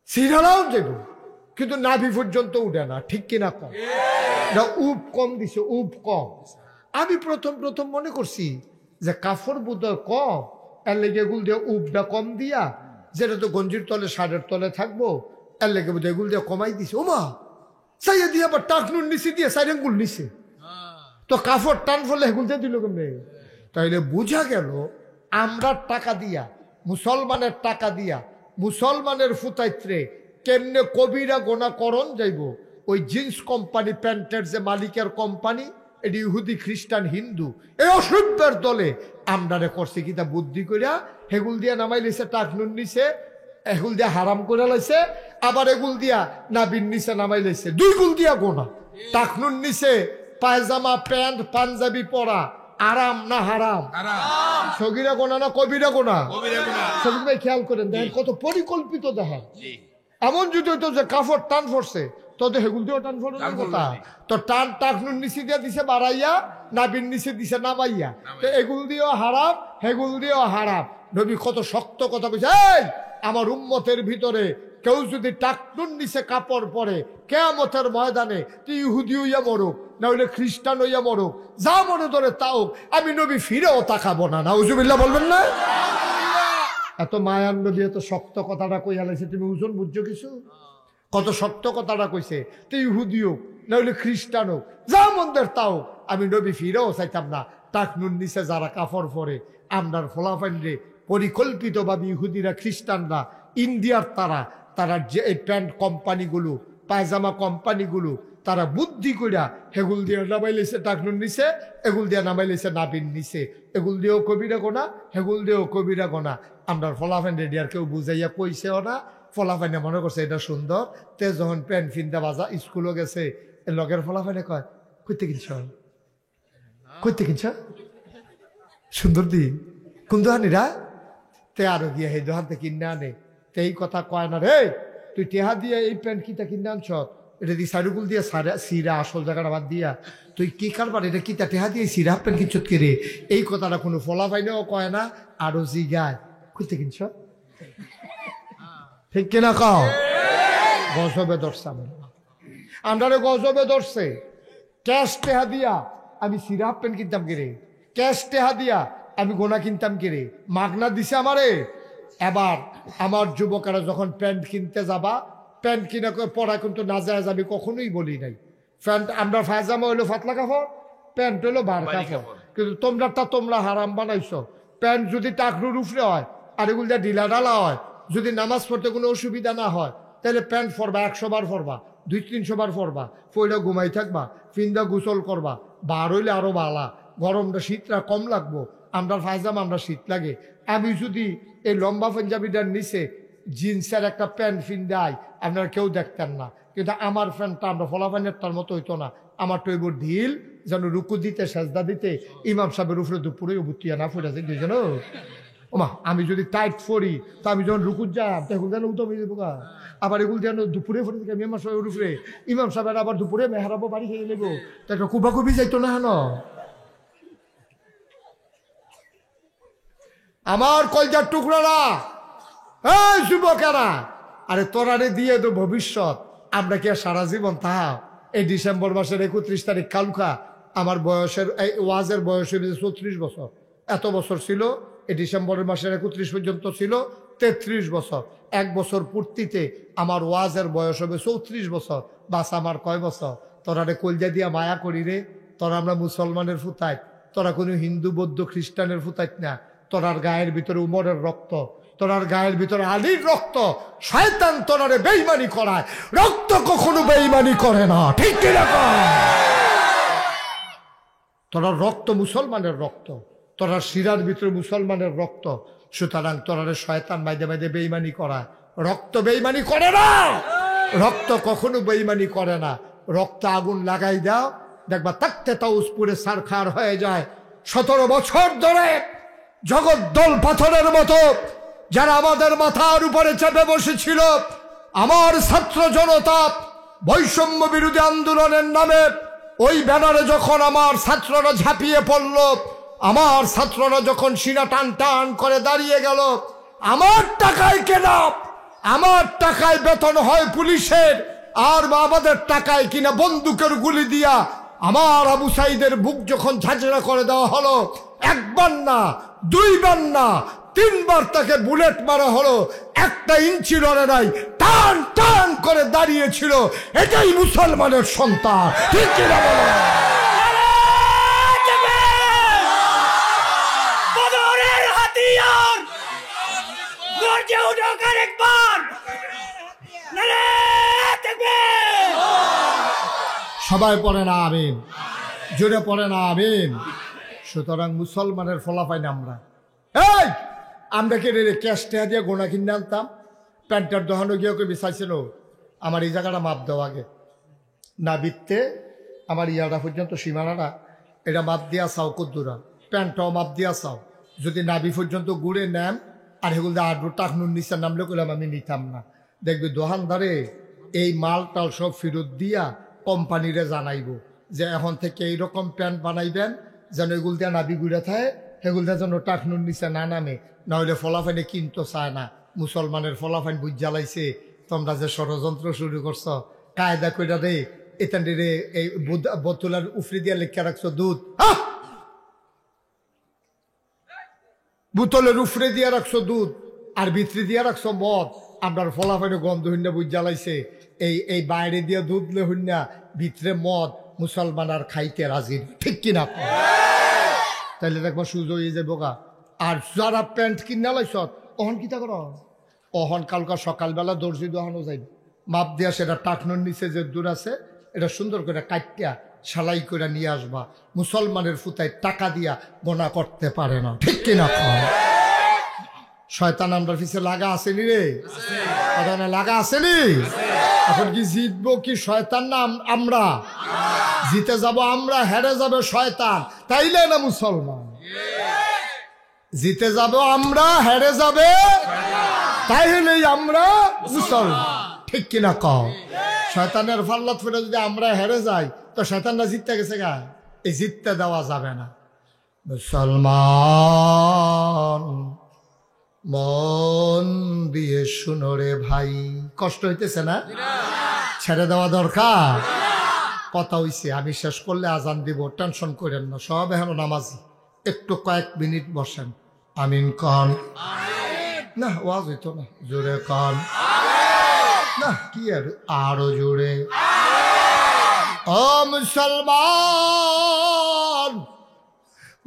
সিরালাও যাইব, কিন্তু নাভি পর্যন্ত উঠে না, ঠিক কিনা কম? না, উপ কম দিছে, উপ কম। আমি প্রথম মনে করছি যে কাফর বোধহয় কম, এর লেগে এগুল দিয়ে উপটা কম দিয়া, যেটা তো গঞ্জির তলে শার্টের তলে থাকবো, এর লেগে বোধহয় এগুল দিয়ে কমাই দিছে। ওমা সাইয়া দিয়ে আবার টাকনুর নিচে দিয়ে সাইরেঙ্গুল নিছে, তো কাফর টান ফলে এগুল দিয়ে দিল কেমনে? তাইলে বোঝা গেল আমরা টাকা দিয়া, মুসলমানের টাকা দিয়া, মুসলমানের ফুতাইত্রে কেমনে কবিরা গোনা করণ যাইব। ওই জিন্স কোম্পানি প্যান্টের যে মালিকের কোম্পানি, এটি ইহুদি খ্রিস্টান হিন্দু, এই অসভ্যের দলে আমরা করছে কিতা বুদ্ধি করিয়া হেগুল দিয়া নামাই লাইছে টাকনুর নিচে, এগুল দিয়া হারাম করে লাইছে, আবার এগুল দিয়া নাবির নিচে নামাই লাইছে। দুই গুল দিয়া গোনা। টাকনুর নিচে পায়জামা প্যান্ট পাঞ্জাবি পরা আরাম না হারাম? সগিরা গোনা না কবিরা গোনা? সগির ভাই খেয়াল করেন, দেখেন কত পরিকল্পিত। দেখেন এমন যদি হইতো যে কাফর টান পড়ছে, তো হেগুল দিয়েও টান পড়ার কথা। তো টান টাকনুর নিচে দিয়ে দিছে বাড়াইয়া, নাবির নিচে দিছে নামাইয়া, তো এগুল দিয়েও হারাম, হেগুল দিয়েও হারাম। নবী কত শক্ত কথা বলছে, এই আমার উম্মতের ভিতরে কেউ যদি টাকনুর নিচে কাপড় পরে, কিয়ামতের ময়দানে তুই ইহুদি হইয়া মরুক, না হইলে খ্রিস্টান হইয়া মরুক, যা মনে ধরে তাও, আমি নবী ফিরেও তাকাবো না। নাউজুবিল্লাহ বলবেন না? এত মায়ান নবী এত শক্ত কথাটা কইয়া লাইছে, তুমি ওজন বুঝছো কিছু? কত শক্ত কথাটা কইছে, তুই ইহুদি হোক না হইলে খ্রিস্টান হোক, যা মন্দের তাও, আমি নবী ফিরেও চাইতাম না। টাকনুর নিচে যারা কাপড় পরে, আমরার ফলাফাইন রে পরিকল্পিতভাবে ইহুদিরা খ্রিস্টানরা ইন্ডিয়ার তারা যে এই প্যান্ট কোম্পানিগুলো, পায়জামা কোম্পানিগুলো, তারা বুদ্ধি কইরা হেগুল দিয়ে নামাই লেছে টাকনুর নিচে, এগুল দিয়ে নামাই লেছে নাবির নিচে। এগুল দিয়েও কবিরা গোনা, হেগুল দিয়েও কবিরা গোনা। আমরার ফলাফাইন রেডি আর কেউ বুঝাইয়া কইছেও না। ফলাফাইনে মনে করছে এটা সুন্দর। তে যখন প্যান্ট ফিনটা বাজা স্কুলও গেছে, লগের ফলাফাইনে কয়, কইতে কিনছ? কইতে কিনছ? সুন্দর দি কোন দোহানিরা? তে আরো গিয়া এই দোহানতে কিনে আনে। তে এই কথা কয় না, রে তুই টেহা দিয়ে এই প্যান্ট কিতা কিনে আনছ, এটা দিয়ে সাইডুগুল দিয়ে সিরা আসল জায়গাটা বাদ দিয়া তুই কি কারবার, এটা কিতা টেহা দিয়ে সিরা প্যান্ট কিনছত কে রে? এই কথাটা কোনো ফলাফাইনেও কয় না, আরো জিগায় কইতে কিনছ? ঠিক কিনা কও? গজবে ধরছে আমরা, গজবে ধরছে। ক্যাশ টেহা দিয়া আমি সিরা প্যান্ট কিনতাম কে রে? ক্যাশ টেহা দিয়া আমি গোনা কিনতাম কে রে? মাগনা দিছে আমারে। এবার আমার যুবকেরা যখন প্যান্ট কিনতে যাবা, প্যান্ট কিনা পড়া কিন্তু না যায় আমি কখনোই বলি নাই। প্যান্ট আমরা ফায়জামা হইলো ফাতলা কাপড়, প্যান্ট হইলো বার কাপড়, কিন্তু তোমরা হারাম বানাইছো। প্যান্ট যদি টাকনুর উফরে হয় আর এগুলো দিয়ে ঢিলা ঢালা হয়, যদি নামাজ পড়তে কোনো অসুবিধা না হয়, তাহলে প্যান্ট পরবা 100 বার পরবা, 200-300 বার পরবা, পয়লা ঘুমাই থাকবা, ফিন্দা গোসল করবা, বার হইলে আরো বালা, গরমটা শীতটা কম লাগবো। আমরা ফায়জামা আমরা শীত লাগে। আমি যদি এই লম্বা পাঞ্জাবিটার নিচে জিন্সের একটা প্যান্ট ফিন্দাই, আপনারা কেউ দেখতেন না, কিন্তু আমার প্যান্টটা আমরা ফলাফানের তার মতো হইতো না। আমার তো এবার ঢিল যেন রুকু দিতে সেজদা দিতে ইমাম সাহেবের উপরে দুপুরে বুতিয়া না ফুটাছে দুইজন। ওমা আমি যদি টাইট ফরি, তো আমি যখন রুকুর যাই এগুলো যেন উঠো হয়ে যাবো, আবার এগুলো যেন দুপুরে ফরি থেকে ইমাম সাহেবের উপরে, ইমাম সাহেবের আবার দুপুরে মেহরাবো বাড়ি খেয়ে নেবো, তো একটা কুবাকুবি যাইতো না হেন। আমার কলজার টুকরারা, এই যুবকেরা, আরে তোরারে দিয়ে তো ভবিষ্যৎ, আমরা কি আর সারা জীবন তাহা? এই ডিসেম্বর মাসের 31 তারিখ কালুকা আমার বয়সের, এই ওয়াজের বয়স হয়েছে 34 বছর। এত বছর ছিল, এই ডিসেম্বরের মাসের 31 পর্যন্ত ছিল 33 বছর। 1 বছর পূর্তিতে আমার ওয়াজের বয়স হবে 34 বছর। বাস আমার কয় বছর? তোরারে কলজা দিয়া মায়া করি রে। তোরা আমরা মুসলমানের ফুতাইত, তোরা কোনো হিন্দু বৌদ্ধ খ্রিস্টানের ফুতাইত না। তোরার গায়ের ভিতরে উমরের রক্ত, তোরার গায়ের ভিতরে আলীর রক্ত। শয়তান তোরারে বেঈমানি করায়, রক্ত কখনো বেঈমানি করে না, ঠিক কিনা? তোরার রক্ত মুসলমানের রক্ত, তোরার শিরার ভিতরে মুসলমানের রক্ত। সুতরাং তোরারে শয়তান মাইদে মাইদে বেঈমানি করায়, রক্ত বেঈমানি করে না, রক্ত কখনো বেঈমানি করে না। রক্ত আগুন লাগাই দাও, দেখবা তাকতে তাউস পুরে সারখার হয়ে যায়। 17 বছর ধরে জগদ্দল পাথরের মতো যারা আমাদের মাথার উপরে চেপে বসেছিল, আমার ছাত্র জনতা বৈষম্য বিরোধী আন্দোলনের নামে ওই ব্যানারে যখন আমার ছাত্ররা ঝাঁপিয়ে পড়ল, আমার ছাত্ররা যখন সিনা টান টান করে দাঁড়িয়ে গেল, আমার টাকায় কেনা আমার টাকায় বেতন হয় পুলিশের, আর আমাদের টাকায় কিনা বন্দুকের গুলি দিয়া আমার আবু সাইদের বুক যখন ঝাঁঝরা করে দেওয়া হলো, একবার না, দুইবার না, তিনবার তাকে বুলেট মারা হলো, একটা ইঞ্চি লড়ে নাই, টান টান করে দাঁড়িয়েছিল। এটাই মুসলমানের সন্তান, ঠিক কিনা বলো? সবাই পড়ে না আমিন, জোরে পড়ে না আমিন। সুতরাং মুসলমানের ফলাফাই না আমরা। এই আমরা কে রে ক্যাশ টাকা দিয়ে গোনা কিনে আনতাম, প্যান্টার দোকানে গিয়ে ওকে বিচাইছিল আমার এই জায়গাটা মাপ দেওয়া আগে না বিত্তে, আমার ইয়াটা পর্যন্ত সীমানাটা এটা মাপ দিয়া চাও, কদ্দুরা প্যান্টটাও মাপ দিয়া চাও, যদি নাবি পর্যন্ত গুড়ে নেন আর সেগুলো আড্ডু টাকনুর নিচে নামলে করলাম আমি নিতাম না। দেখবি দোকানদারে এই মাল টাল সব ফেরত দিয়া কোম্পানিরে জানাইব যে এখন থেকে এইরকম প্যান্ট বানাইবেন যেন এগুল দিয়ে নাবি গুড়ে থাকে, সেগুল দিয়ে যেন টাকনুর নিচে না নামে, নাহলে ফলাফাইনে কিনতে চায় না। মুসলমানের ফলাফাইন বুঝ জ্বালাইছে, তোমরা যে ষড়যন্ত্র শুরু করছো কায়দা কইরা রে এতান রে এই বোতলের উফরি দিয়ে লেখা রাখছো দুধ, বোতলের উফরে দিয়ে রাখছো দুধ আর ভিতরে দিয়ে রাখছো মদ। আপনার ফলাফাইনে গন্ধ হইনা বুঝ জ্বালাইছে, এই বাইরে দিয়ে দুধ লে হইনা ভিতরে মদ, মুসলমান আর খাইতে রাজি, ঠিক কিনা? তাইলে দেখবো সুযোগ হয়ে যাবো গা। আর যারা প্যান্ট কিনা লাইছ অহন কিতা কর, অহন কালকা সকালবেলা দর্জি দোহানো যাই মাপ দিয়া সেটা টাকনোর নিচে যে দূর আছে এটা সুন্দর করে কাটিয়া সেলাই করে নিয়ে আসবা। মুসলমানের ফুতায় টাকা দিয়া গোনা করতে পারে না, ঠিক কিনা? শয়তান আমরা পিছিয়ে লাগা আসেনি রে, লাগা আসেনি। এখন কি জিতবো কি শয়তান না আমরা? জিতে যাব আমরা, হেরে যাবে শয়তান, তাইলে না মুসলমান? জিতে যাব আমরা, হেরে যাবে তাইলেই আমরা মুসলমান, ঠিক কিনা কও? শয়তানের ফাল্লাত ফিরে যদি আমরা হেরে যাই তো শয়তানরা জিততে গেছে গা, এই জিততে দেওয়া যাবে না। মুসলমান মন দিয়ে শুনো রে ভাই, কষ্ট হইতেছে না? ছেড়ে দেওয়া দরকার। কথা হইছে, আমি শেষ করলে আজান দিব, টেনশন করেন না, সব এখন নামাজ, একটু কয়েক মিনিট বসেন। আমিন কন না, ওয়াজ হইতো না, জোরে কন না, কি আর আরো জোরে। ও মুসলমান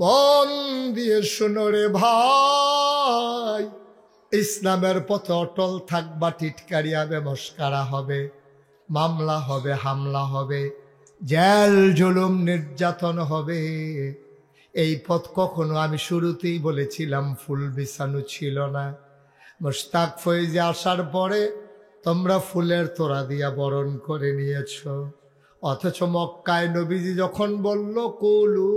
মন দিয়ে শুনো রে ভাই, ইসলামের পথে অটল থাকবা, টিটকারি হবে, মস্কারা হবে, মামলা হবে, হামলা হবে, জেল জুলুম নির্যাতন হবে। এই পথ কখনো, আমি শুরুতেই বলেছিলাম, ফুল বিছানো ছিল না। মুশতাক ফয়েজে আসার পরে তোমরা ফুলের তোড়া দিয়া বরণ করে নিয়েছ, অথচ মক্কায় নবীজি যখন বলল কুলু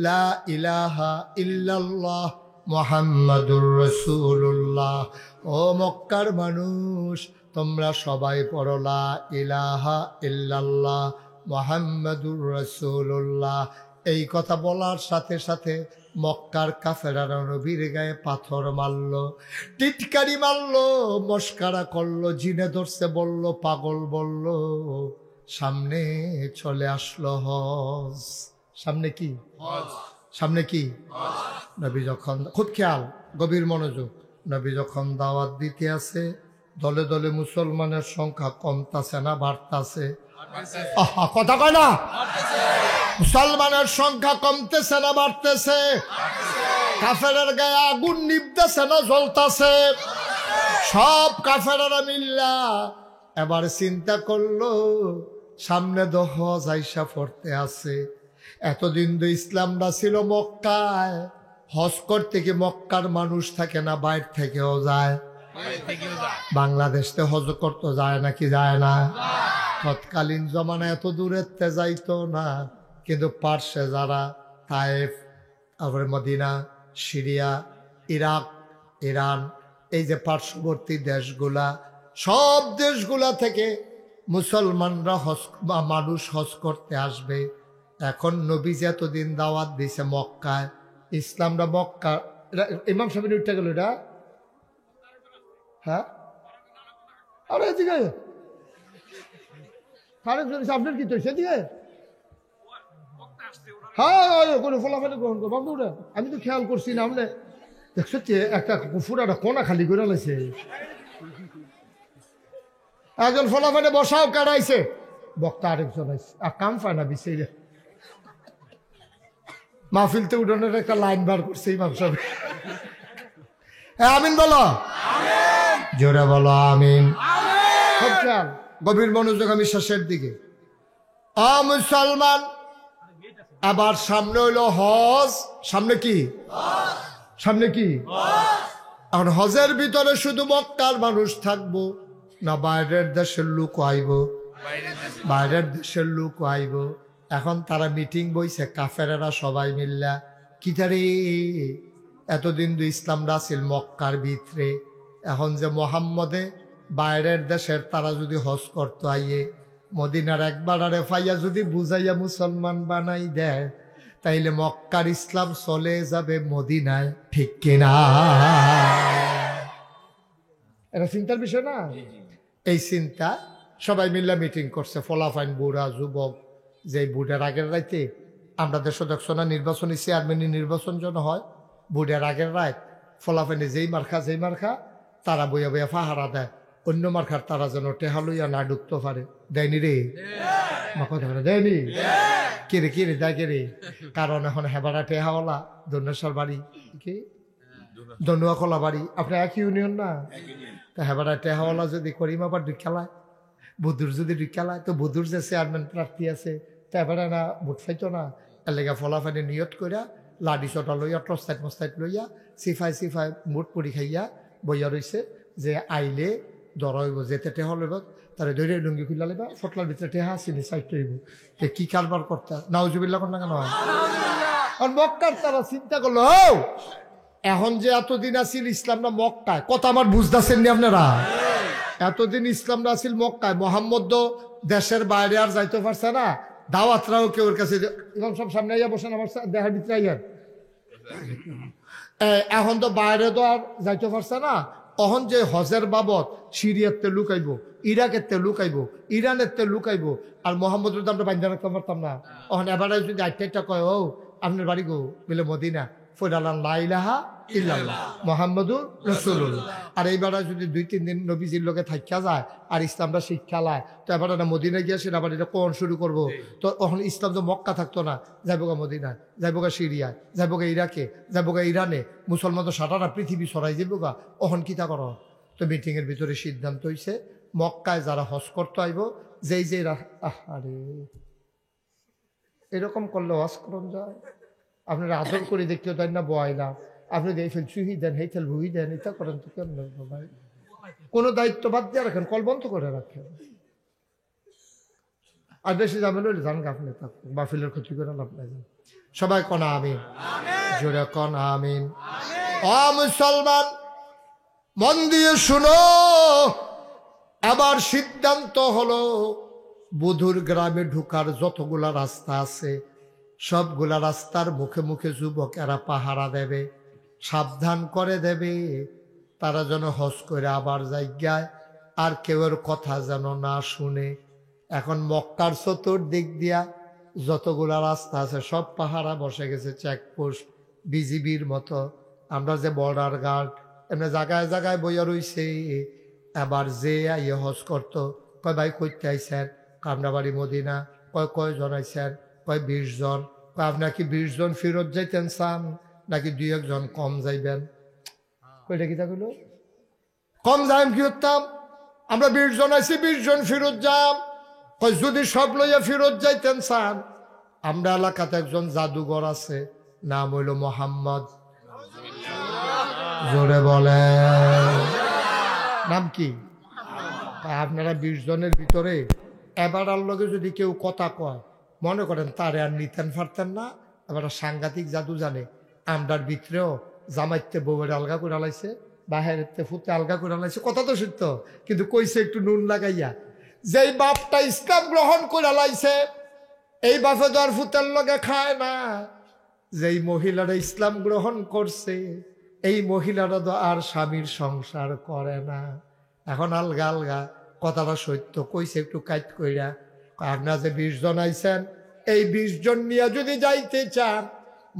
লা ইলাহা ইল্লাল্লাহ মুহাম্মাদুর রাসূলুল্লাহ, ও মক্কার মানুষ তোমরা সবাই পড়ো লা ইলাহা ইল্লাল্লাহ মুহাম্মাদুর রাসূলুল্লাহ। এই কথা বলার সাথে সাথে মক্কার কাফেরারা নবীর গায়ে পাথর মারল, টিটকারি মারল, মস্কারা করলো, জিনে ধরছে বলল, পাগল বলল। সামনে চলে আসলো হজ। সামনে কি? সামনে কি? নবী যখন, খুব খেয়াল, গভীর মনোযোগ, নবী যখন দাওয়াত দিতে আছে, দলে দলে মুসলমানের সংখ্যা কমতাছে না বাড়তাছে? কথা কয় না? মুসলমানের সংখ্যা কমতেছে না বাড়তেছে? কাফেরের গায়ে আগুন নিবতেছে না জ্বলতাছে? সব কাফেরেরা মিল্লা এবার চিন্তা করলো সামনে তো হজ আইসা পড়তে আছে। এতদিন তো ইসলামটা ছিল মক্কায়, হজ করতে কি মক্কার মানুষ থাকে না বাইর থেকেও যায়? বাংলাদেশে হজ করতে যায় নাকি যায় না? তৎকালীন জমানা এত দূরেতে যাইতো না, কিন্তু পার্শ্বে যারা তায়েফ, তারপরে মদিনা, সিরিয়া, ইরাক, ইরান, এই যে পার্শ্ববর্তী দেশগুলা, সব দেশগুলা থেকে মুসলমানরা হজ বা মানুষ হজ করতে আসবে। এখন নবীজি এতদিন দাওয়াত দিছে মক্কায়, ইসলামটা মক্কা। ইমাম সাহেব উঠে গেল এটা, হ্যাঁ আরে এদিকে আপনার কি তো সেদিকে হ্যাঁ কোনো ফলাফল গ্রহণ করবো আমি তো খেয়াল করছি না আপনি দেখছো একটা ফুটাটা কোনা খালি করে লাইছে একজন ফলাফলে বসাও কাটাইছে বক্তা আরেকজন আইছে আর কাম পায় না বিছে মাহফিলতে উঠানোর একটা লাইন বার করছে ইমাম সাহেব আমিন বলো জোরে বলো আমিন খুব খেয়াল গভীর মনোযোগ আমি শেষের দিকে মুসলমান আবার সামনে হইল হজ সামনে কি এখন হজের ভিতরে শুধু মক্কার মানুষ থাকবো না বাইরের দেশের লোক আইব বাইরের দেশের লোক আইব এখন তারা মিটিং বইছে কাফেরেরা সবাই মিল্লা কিতারে এতদিন তো ইসলামরা ছিল মক্কার ভিতরে এখন যে মোহাম্মদে বাইরের দেশের তারা যদি হজ করতে আইয়ে মদিনার একবার আরে ফাইয়া যদি বুঝাইয়া মুসলমান বানাই দেয় তাইলে মক্কার ইসলাম চলে যাবে মদিনায় ঠিক কিনা এটা চিন্তার বিষয় না এই চিন্তা সবাই মিল্লা মিটিং করছে ফলাফাইন বুড়া যুবক যে বুড়ার আগের রাইতে আমরা দেশ দেখছো না নির্বাচনী চেয়ারম্যানই নির্বাচন যেন হয় বুড়ার আগের রাত ফলাফাইনে যেই মার্খা তারা বইয়া বইয়া ফাহারা দেয় অন্য মার্খার তারা যেন টেহা লইয়া না ঢুকতে পারে দেয়নি রে কথা দেয়নি কিরে দেয় কে রে কারণ এখন হেবারা টেহাওয়ালা দন্যেশ্বর বাড়ি কি দনুয়া খোলা বাড়ি আপনার এক ইউনিয়ন না তা হেবারা টেহাওয়ালা যদি করিম আবার দুই খেলায় বুধুর যদি দুই খেলায় তো বুধুর যে চেয়ারম্যান প্রার্থী আছে তা এবারে না ভোট ফাইতো না এর লেগে ফলাফানি নিয়ত করিয়া লাডি চটা লইয়া টস্তাইট মস্তাইট লইয়া সিফাই মুট পুরি খাইয়া বইয়া রয়েছে যে আইলে দরইব যেতে টেহা লইব তারা দৈরে লুঙ্গি খুললা লইবা ফটলার ভিতরে টেহা চিনি সাইড লইব কি কারবার করতে নাউজুবিল্লা কোন না কেন হয় আর মক্কার তারা চিন্তা করলো এখন যে এতদিন আসিল ইসলামটা মক্কায় কথা আমার বুঝতেছেন নি আপনারা এতদিন ইসলামটা আসিল মক্কায় মোহাম্মদ দেশের বাইরে আর যাইতে পারছে না দাওয়াতরাও কেউ ওর কাছে ইমাম সব সামনে আইয়া বসেন আমার দেহার ভিতরে আইয়ার এখন তো বাইরে তো আর যাইতে পারছে না তখন যে হজের বাবদ সিরিয়াতে লুকাইব ইরাকের তে লুকাইব ইরানের তে লুকাইব আর মোহাম্মদের তো আমরা বান্ধা রাখতে পারতাম না তখন এবারে যদি আটটা কয় ও আপনার বাড়ি গো বলে মদিনা ফৈরালান লা ইলাহা ইল্লাল্লাহ মুহাম্মাদুর রাসূলুল্লাহ আর এইবারে যদি 2-3 দিন নবীজির লোকে থাকিয়া যায় আর ইসলামটা শিক্ষা লায় তো এবার না মদিনা গিয়ে সে আবার এটা কোন শুরু করবো তো তখন ইসলাম তো মক্কা থাকতো না যাইব গা মদিনায় যাইব গা সিরিয়ায় যাইব গা ইরাকে যাইব গা ইরানে মুসলমান তো সারা পৃথিবী সরাই যাইব গা অহন কিতা করো তো মিটিংয়ের ভিতরে সিদ্ধান্ত হইছে মক্কায় যারা হজ করতে আইব যেই আরে এরকম করলে হজ করন যায় আপনারা আদর করে দেখতে দেন না বয়লা আপনি এই ফেল চুহি দেন হেই ফেল ভুই দেন এটা করেন তো কেমন ভাই কোনো দায়িত্ব বাদ দিয়ে রাখেন কল বন্ধ করে রাখেন আর বেশি যাবেন হইলে জান আপনি বাফিলের ক্ষতি করে লাভ নাই সবাই কন আমিন জোরে কন আমিন মুসলমান মন দিয়ে শুনো আবার সিদ্ধান্ত হলো বধুর গ্রামে ঢুকার যতগুলা রাস্তা আছে সবগুলা রাস্তার মুখে মুখে যুবকেরা পাহারা দেবে সাবধান করে দেবে তারা যেন হজ করে আবার জায়গায় আর কেউর কথা যেন না শুনে এখন মক্কার চতুর্দিক দিয়া যতগুলা রাস্তা আছে সব পাহারা বসে গেছে চেকপোস্ট বিজিবির মতো আমরা যে বর্ডার গার্ড এমনি জায়গায় জায়গায় বইয়া রইছে এবার যে ইয়ে হজ করতো কয় ভাই কইতে আইসেন কামরাবাড়ি মদিনা কয়জন আইসেন কয় 20 জন আপনার কি 20 জন ফেরত যাইতেন চান নাকি 2-1 জন কম যাইবেন কইটা কি থাকলো কম যাইম কি করতাম আমরা 20 জন আছি 20 জন ফেরত যাম কয় যদি সব লইয়া ফেরত যাইতেন চান আমরা এলাকাতে একজন জাদুঘর আছে নাম হইল মোহাম্মদ জোরে বলে নাম কি আপনারা 20 জনের ভিতরে এবার লগে যদি কেউ কথা কয় মনে করেন তারে আর নিতেন পারতেন না এবার সাংঘাতিক জাদু জানে আমরার ভিতরেও জামাইতে বউয়ের আলগা করে আলাইছে বাহিরেতে ফুতে আলগা করে আলাইছে কথা তো সত্য কিন্তু কইছে একটু নুন লাগাইয়া যেই বাপটা ইসলাম গ্রহণ করে আলাইছে এই বাপে তো আর ফুতের লগে খায় না যেই মহিলারা ইসলাম গ্রহণ করছে এই মহিলারা তো আর স্বামীর সংসার করে না এখন আলগা আলগা কথাটা সত্য কইছে একটু কাইট কইরা আপনারা যে 20 জন আইছেন এই 20 জন নিয়ে যদি যাইতে চান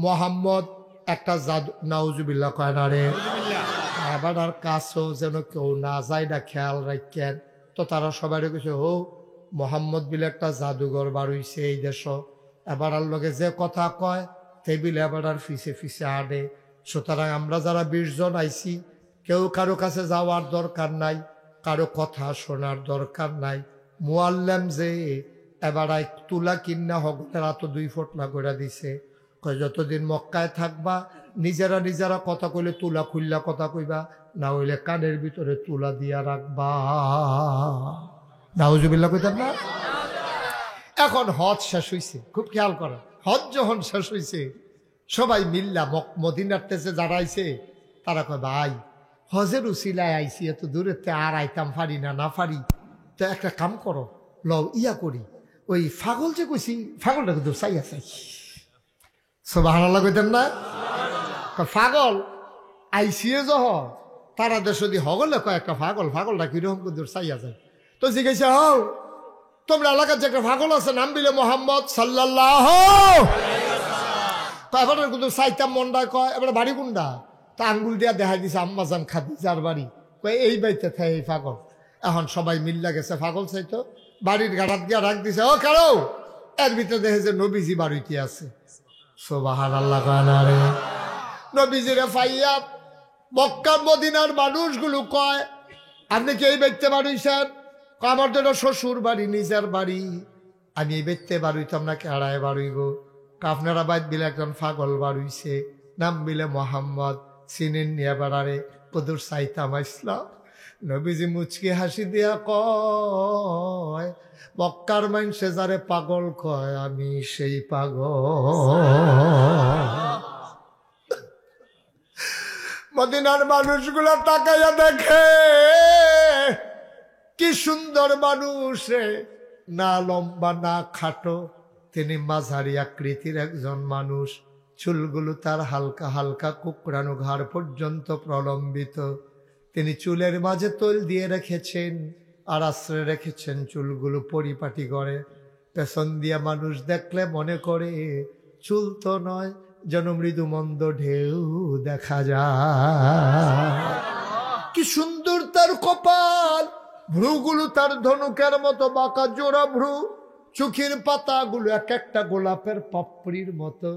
মোহাম্মদ একটা জাদু নাউজুবিল্লাহ কয় না রে এবার আর কাছেও যেন কেউ না যায় না খেয়াল রাখেন তো তারা সবাই কইছে ও মোহাম্মদ বিলে একটা জাদুঘর বার হইছে এই দেশ এবার আর লগে যে কথা কয় টেবিলে এবার আর ফিসে ফিসে আনে সুতরাং আমরা যারা 20 জন আইছি কেউ কারো কাছে যাওয়ার দরকার নাই কারো কথা শোনার দরকার নাই মুআল্লিম যে এবার তুলা কিন্না হগতেরা তো 2 ফোঁটলা করে দিছে যতদিন মক্কায় থাকবা নিজেরা কথা কইলে তুলা খুললা কথা কইবা না হইলে কানের ভিতরে তুলা দিয়া রাখবা নাউজুবিল্লাহ কইতাম না এখন হজ শেষ হইছে খুব খেয়াল করা হজ যখন শেষ হইছে সবাই মিল্লা মদিনার তেজে যারা আইছে তারা কয় ভাই হজের উসিলায় আইছি এত দূরেতে আর আইতাম পারি না পারি তো একটা কাম করো লও ইয়া করি ওই ফাগল যে কইছি ফাগলটা কিন্তু চাইয়া চাই সুবহানাল্লাহ কইতেন না পাগল আইসিয়ে যহ তারা দেশ যদি হগলে কয় একটা পাগলটা কিরকম কিন্তু চাইয়া যায় তো জিজ্ঞাসা হও তোমরা এলাকার যে একটা পাগল আছে নাম বিলে মোহাম্মদ সাল্লাল্লাহু তো এবার কিন্তু চাইতাম মন্ডা কয় এবার বাড়ি কোনটা তা আঙ্গুল দিয়া দেখাই দিছে আম্মাজান খাদিজার বাড়ি কয় এই বাড়িতে থাকে এই পাগল এখন সবাই মিল্লা গেছে পাগল চাইতো বাড়ির গাড়াত গিয়া রাখ দিছে ও কারো এর ভিতরে দেখে যে নবীজি বাড়িতে আছে সুবহানাল্লাহ কানারে নবীজিরে ফাইয়া মক্কা মদিনার মানুষগুলো কয় আপনি কি এই বেচতে বাড়িছেন আমার তো শ্বশুর বাড়ি নিজের বাড়ি আমি এই বেচতে বাড়িতাম না কেড়ায় বাড়িব আপনারা বাইত বিলে একজন পাগল বাড়িছে নাম বিলে মোহাম্মদ চিনেন নিয়ে বেড়ারে কদুর চাইতাম ইসলাম নবীজি মুচকি হাসি দিয়া কয় মক্কার মানুষে যারে পাগল কয় আমি সেই পাগল মদিনার মানুষগুলা তাকাইয়া দেখে কি সুন্দর মানুষ রে না লম্বা না খাটো তিনি মাঝারি আকৃতির একজন মানুষ চুলগুলো তার হালকা হালকা কুকড়ানো ঘাড় পর্যন্ত প্রলম্বিত তিনি চুলের মাঝে তৈল দিয়ে রেখেছেন আর আশ্রয় রেখেছেন চুলগুলো পরিপাটি করে পেছন দিয়া মানুষ দেখলে মনে করে চুল তো নয় যেন মৃদু মন্দ ঢেউ দেখা যায় কি সুন্দর তার কপাল ভ্রুগুলো তার ধনুকের মতো বাঁকা জোড়া ভ্রু চোখের পাতাগুলো এক একটা গোলাপের পাপড়ির মতো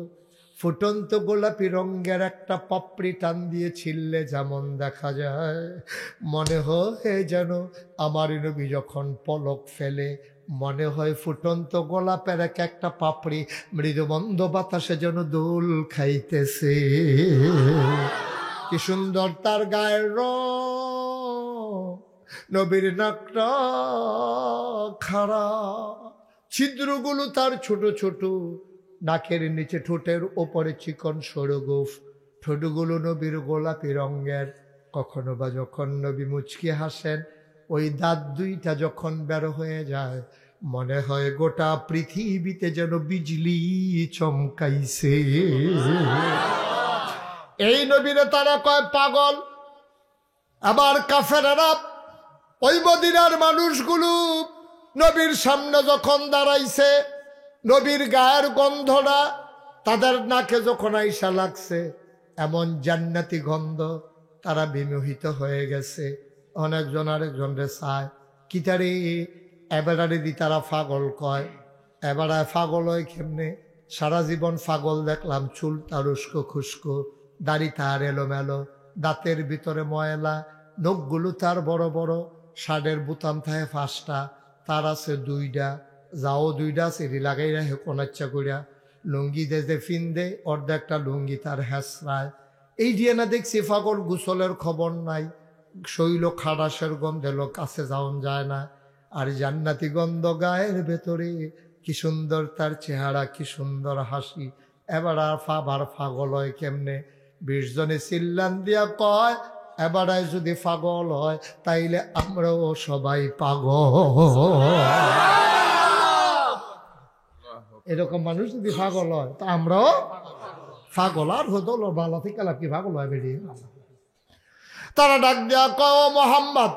ফুটন্ত গোলাপি রঙের একটা পাপড়ি টান দিয়ে ছিললে যেমন দেখা যায় মনে হয় যেন আমার নবী যখন পলক ফেলে মনে হয় ফুটন্ত গোলাপের এক একটা পাপড়ি মৃদুমন্দ বাতাসে যেন দোল খাইতেছে কি সুন্দর তার গায়ের রং নবীর নাকটা খাড়া ছিদ্রগুলো তার ছোট ছোট নাকের নিচে ঠোঁটের ওপরে চিকন সরু গোফ ঠোঁটগুলো নবীর গোলাপি রঙের কখনো বা যখন নবী মুচকি হাসেন ওই দাঁত দুইটা যখন বের হয়ে যায় মনে হয় গোটা পৃথিবীতে যেন বিজলি চমকাইছে এই নবীরে তারা কয় পাগল আবার কাফেরেরা ওই মদিনার মানুষগুলো নবীর সামনে যখন দাঁড়াইছে নবীর গায়ের গন্ধটা তাদের নাকে যখন আইসা লাগছে এমন জান্নাতি গন্ধ তারা বিমোহিত হয়ে গেছে অনেকজন আরেকজনরে চায় কিতারে এবারে দি তারা পাগল কয় এবারে পাগল হয় কেমনে সারা জীবন পাগল দেখলাম চুল তার উস্কো খুস্কো দাড়ি তার এলোমেলো দাঁতের ভিতরে ময়লা নখগুলো তার বড় বড় শার্টের বুতাম থাকে 5টা তার আছে 2টা যাও 2টা সেরি লাগাই রাখে কোনাচ্ছা করিয়া লুঙ্গি দে ফিন দে অর্ধেকটা লুঙ্গি তার হেসরায় এই দিয়ে না দেখছি পাগল গোসলের খবর নাই শৈল খাড়াসের গন্ধে লোক কাছে যাওন যায় না আর জান্নাতি গন্ধ গায়ের ভেতরে কি সুন্দর তার চেহারা কি সুন্দর হাসি এবার আর পাগল হয় কেমনে 20 জনে চিল্লান দিয়া কয় এবারায় যদি পাগল হয় তাইলে আমরাও সবাই পাগল এরকম মানুষ যদি পাগল হয় তা আমরাও পাগল আর হতো ভালো থেকে কি পাগল হয় বেরিয়ে তারা ডাক দেয়া কয় মোহাম্মদ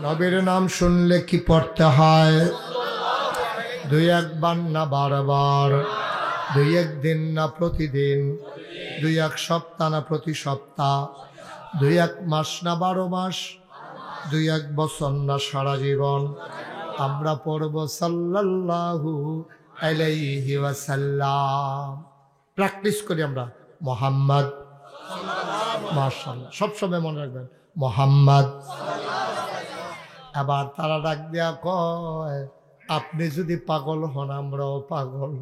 নবীর নাম শুনলে কি পড়তে হয়? দুই একবার না বারবার, দুই একদিন না প্রতিদিন, দুই এক সপ্তাহ না প্রতি সপ্তাহ, দুই এক মাস না 12 মাস, দুই এক বছর না সারা জীবন আমরা পড়ব সাল্লাল্লাহু আলাইহি ওয়াসাল্লাম। প্র্যাকটিস করি আমরা মুহাম্মদ, মাশাআল্লাহ, সবসময় মনে রাখবেন মুহাম্মদ। আবার তারা ডাক দেয়া কয়, আপনি যদি পাগল হন আমরাও পাগল।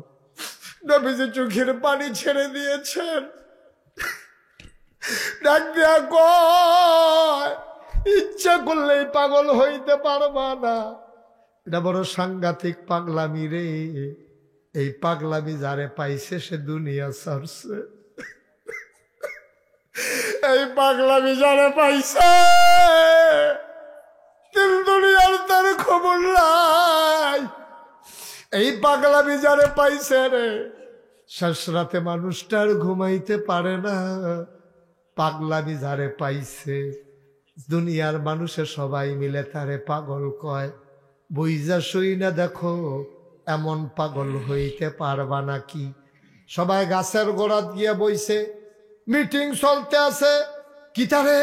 নবীজি চোখের পানি ছেড়ে দিয়েছেন, ডাক দেয়া কয়, ইচ্ছা করলেই পাগল হইতে পারবা না। এটা বড় সাংঘাতিক পাগলামি রে। এই পাগলামি যারে পাইছে সে দুনিয়া ছাড়ছে। এই পাগলামি যারে পাইছে তিন দুনিয়ার তার খবর নাই। এই পাগলামি যারে পাইছে রে, শেষ রাতে মানুষটার ঘুমাইতে পারে না। পাগলামি যারে পাইছে দুনিয়ার মানুষে সবাই মিলে তারে পাগল কয়। বুইজা শুই না দেখো এমন পাগল হইতে পারবা নাকি। সবাই গাছের গোড়াত গিয়ে বইছে, মিটিং চলতে আছে। কিতারে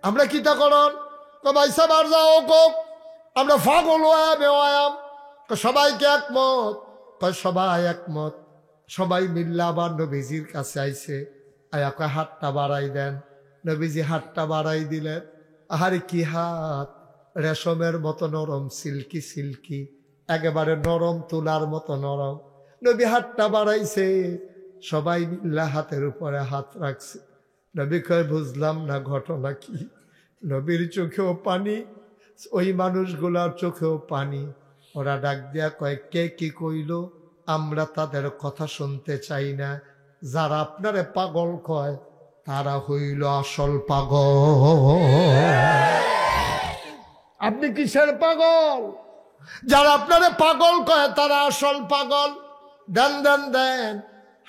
আমরা কিতা করন? ভাইসা বার যাও কোক, আমরা পাগল ওয়াম। সবাইকে একমত, সবাই একমত। সবাই মিল্লা আবার নবীজির কাছে আইছে, আয়াকে হাতটা বাড়াই দেন। নবীজি হাতটা বাড়াই দিলেন। আহারে কি হাত, রেশমের মতো নরম, সিল্কি সিল্কি, একেবারে নরম তুলার মতো নরম। নবী হাতটা বাড়াইছে, সবাই মিল্লা হাতের উপরে হাত রাখছে। নবী কয়, বুঝলাম না ঘটনা কি। নবীর চোখেও পানি, ওই মানুষগুলার চোখেও পানি। ওরা ডাক দিয়া কয়, কে কি কইল আমরা তাদের কথা শুনতে চাই না। যারা আপনারে পাগল কয় তারা হইল আসল পাগল। আপনি কিসের পাগল? যারা আপনারে পাগল কয় তারা আসল পাগল। দেন দেন দেন,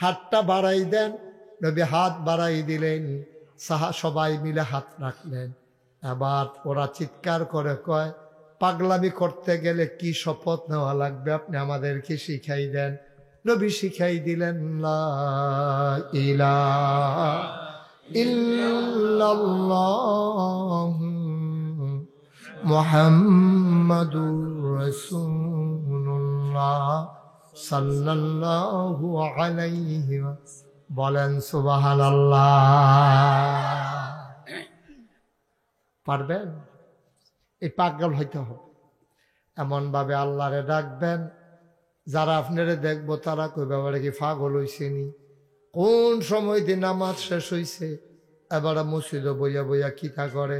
হাতটা বাড়াই দেন। নবী হাত বাড়াই দিলেন, সবাই মিলে হাত রাখলেন। এবার ওরা চিৎকার করে কয়, পাগলামি করতে গেলে কি শপথ নেওয়া লাগবে আপনি আমাদেরকে শিখাই দেন। নবী শিখাই দিলেন, লা ইলাহা ইল্লাল্লাহু মুহাম্মাদুর রাসূলুল্লাহ সাল্লাল্লাহু আলাইহি বলেন সুবহানাল্লাহ। পারবেন? এই পাগল হইতে হবে। এমন ভাবে আল্লাহরে ডাকবেন, যারা আপনারে দেখবো তারা কইবে এবারে কি পাগল হইছেনি। কোন সময় দিয়ে নামাজ শেষ হইছে, এবার মসজিদে বইয়া বইয়া কিতা করে।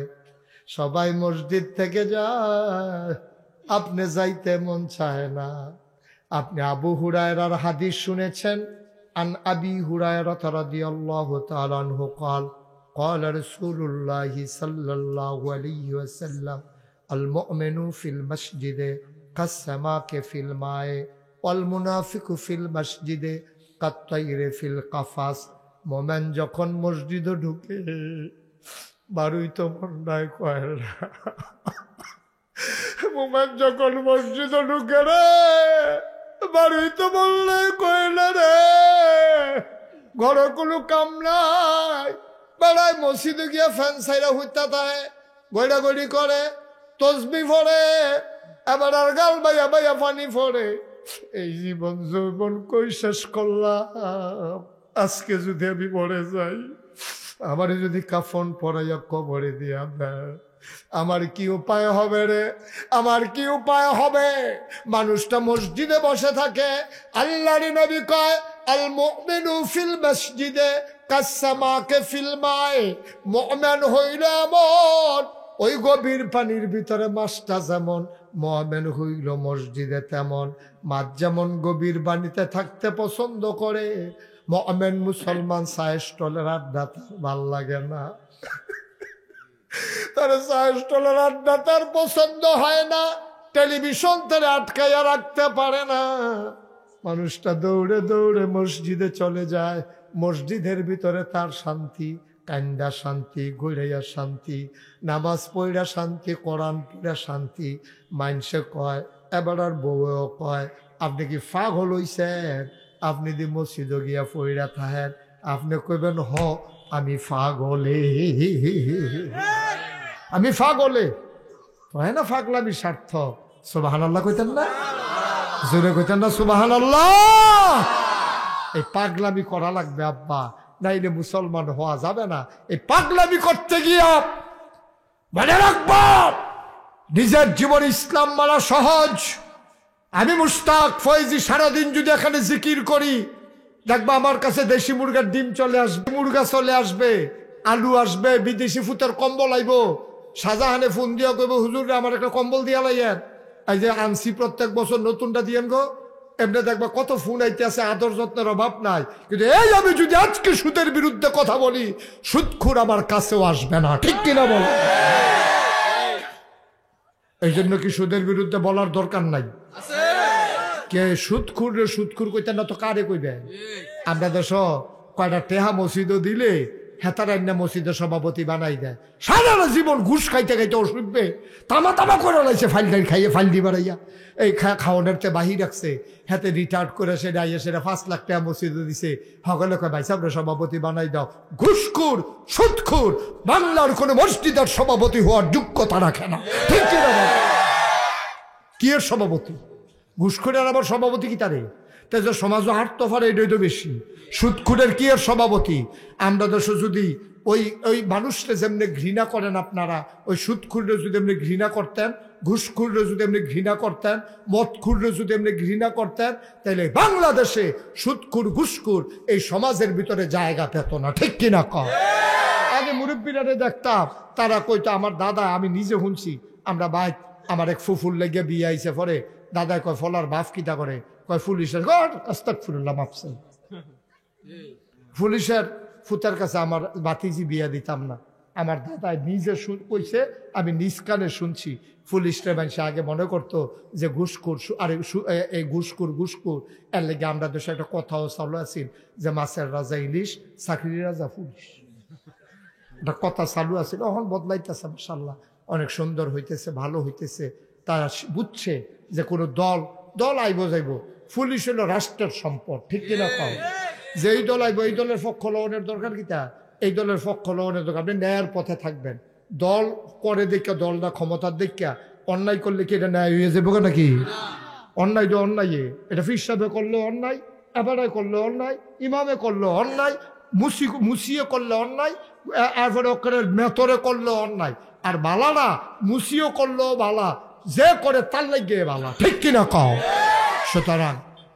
সবাই মসজিদ থেকে যায়, আপনি যাইতে মন চায় না। আপনি আবু হুরায়রার হাদিস শুনেছেন। আন আবি হুরায়রা রাদিয়াল্লাহু তাআলা আনহু قال قال رسول الله صلى الله عليه وسلم المؤمن في المسجد كالسماك في الماء والمنافق في المسجد كالطير في القفص। মোমেন যখন মসজিদে ঢুকে বারুই তো মন্ডায় কয় না। মোমেন যখন মসজিদে ঢুকে রে বারুই তো মন্ডায় কয় না রে। ঘরে কোনো কাম নাই, বেড়ায় মসজিদে গিয়া ফ্যান সাইরা হইতা থাকে, গড়াগড়ি করে, তসবি পড়ে, এবার আর গাল বাইয়া বাইয়া পানি পড়ে। এই জীবন যৌবন কই শেষ করলাম। আজকে যদি আমি মরে যাই, আমার যদি কাফন পরাইয়া কবরে দিয়া দেয়, আমার কি উপায় হবে রে? আমার কি উপায় হবে? মানুষটা মসজিদে বসে থাকে। আল্লাহর নবী কয়, আল মুমিনু ফিল মসজিদে কাসসামাকে ফিল মায়ে। মুমিন হইল এমন, ওই গভীর পানির ভিতরে মাছটা যেমন, মুমিন হইল মসজিদে তেমন। মাছ যেমন গভীর পানিতে থাকতে পছন্দ করে, মুমিন মুসলমান চায়ের স্টলের আড্ডা তার ভাল লাগে না। তার চায়ের স্টলের আড্ডা তার পছন্দ হয় না। টেলিভিশন তারে আটকাইয়া রাখতে পারে না। মানুষটা দৌড়ে দৌড়ে মসজিদে চলে যায়। মসজিদের ভিতরে তার শান্তি, কান্দা শান্তি, ঘুরাইয়া শান্তি, নামাজ পড়া শান্তি, কোরআন পড়া শান্তি। মাইনসে কয়, এবার আর বউও কয়, আপনি কি পাগল হইছেন? আপনি দি মসজিদে গিয়া পড়া থাকেন, আপনি কইবেন হ আমি পাগলে, আমি পাগলে। হয় না পাগলামি সার্থক। সুবহানাল্লাহ কইতেন না? জোরে কইতেন না সুবহানাল্লাহ? এই পাগলামি করা লাগবে আব্বা, নাইলে মুসলমান হওয়া যাবে না। এই পাগলামি করতে গিয়া মনে রাখবো নিজের জীবন ইসলাম মানা সহজ। আমি মুশতাক ফয়জি সারাদিন যদি এখানে জিকির করি, দেখবা আমার কাছে দেশি মুরগার ডিম চলে আসবে, মুরগা চলে আসবে, আলু আসবে, বিদেশি ফুতের কম্বল আইব। শাহজাহানে ফোন দিয়া কইব, হুজুর আমার একটা কম্বল দিয়া লাইয়েন। এই যে আনছি প্রত্যেক বছর নতুনটা দিয়েন গো। এমনি দেখবা কত ফোন আইতে আছে, আদর যত্নের অভাব নাই। কিন্তু এই আমি যদি আজকে সুদের বিরুদ্ধে কথা বলি, সুদখোর আমার কাছেও আসবে না, ঠিক কিনা বল? এই জন্য কি সুদের বিরুদ্ধে বলার দরকার নাই? কে সুদখোর রে সুদখোর কইতেন না তো কারে কইবে? আমরা দেশ কয়টা টেহা মসজিদও দিলে হেতারান্না মসজিদের সভাপতি বানাই দেয়। সারা জীবন ঘুষ খাইতে খাইতে অসুখবে, তামা তামা করে লাইছে, ফাইল খাইয়ে ফাইল দি বাড়াইয়া এই খাওয়ানোর তে বাহির রাখছে। হাতে রিটায়ার্ড করে সেটা আইয়া সেটা 5 লাখ টাকা মসজিদে দিছে। সকলে কয় ভাই সাহেব সভাপতি বানাই দাও। ঘুষখোর সুদখোর বাংলার কোন মসজিদের সভাপতি হওয়ার যোগ্যতা রাখে না, ঠিক কিনা? কি এর সভাপতি? ঘুষখোরের আবার সভাপতি কি তারে? তাই যে সমাজও হাট তফার এটাই তো বেশি। সুদখোরের কি এর সভাপতি? আমরা দেশ যদি ওই মানুষটা যেমনি ঘৃণা করেন আপনারা, ওই সুদখোররে যদি এমনি ঘৃণা করতেন, ঘুষখোররে যদি এমনি ঘৃণা করতেন, মদখোররে যদি এমনি ঘৃণা করতেন, তাহলে বাংলাদেশে সুদখোর ঘুষখোর এই সমাজের ভিতরে জায়গা পেত না, ঠিক কিনা কম? আগে মুরব্বীরা দেখতাম, তারা কইতো, আমার দাদা, আমি নিজে শুনছি, আমরা ভাই আমার এক ফুফুর লেগে বিয়ে আইছে পরে দাদা কয় ফলার বাপ কিতা করে, কয় পুলিশের। আস্তাগফিরুল্লাহ, মাফছে। পুলিশের ফুতার কাছে আমার বাতিজি বিয়া দিতাম না। আমার দাদা নিজে কইছে, আমি নিজ কানে শুনছি। পুলিশরা মানুষ আগে মনে করতো যে ঘুষখোর, আরে এই ঘুষখোর এর লেগে আমরা দেশে একটা কথাও চালু আছিল যে মাছের রাজা ইলিশ, চাকরির রাজা পুলিশ। একটা কথা চালু আছিল, এখন বদলাইতেছে মাশাআল্লাহ, অনেক সুন্দর হইতেছে, ভালো হইতেছে। তারা বুঝছে যে কোনো দল আইব যাইব, পুলিশ হলো রাষ্ট্রের সম্পদ, ঠিক কিনা কম? যে এই দল আইব, এই দলের পক্ষ লওয়ানোর দরকার কিতা? এই দলের পক্ষ লওয়ানোর দরকার, আপনি ন্যায়ের পথে থাকবেন। দল করে দেখা, দল না ক্ষমতার দেখা, অন্যায় করলে কি এটা ন্যায় হয়ে যাবো নাকি? অন্যায় তো অন্যায়, এটা ফির সাহেবে করলে অন্যায়, এবারে করলে অন্যায়, ইমামে করলে অন্যায়, মুসিয়ে করলে অন্যায়, এরপরে ওখানে মেতরে করলে অন্যায়। আর বালা না, মুসিও করলেও বালা, যে করে তার লাগে বালা, ঠিক কিনা কও? সুতরাং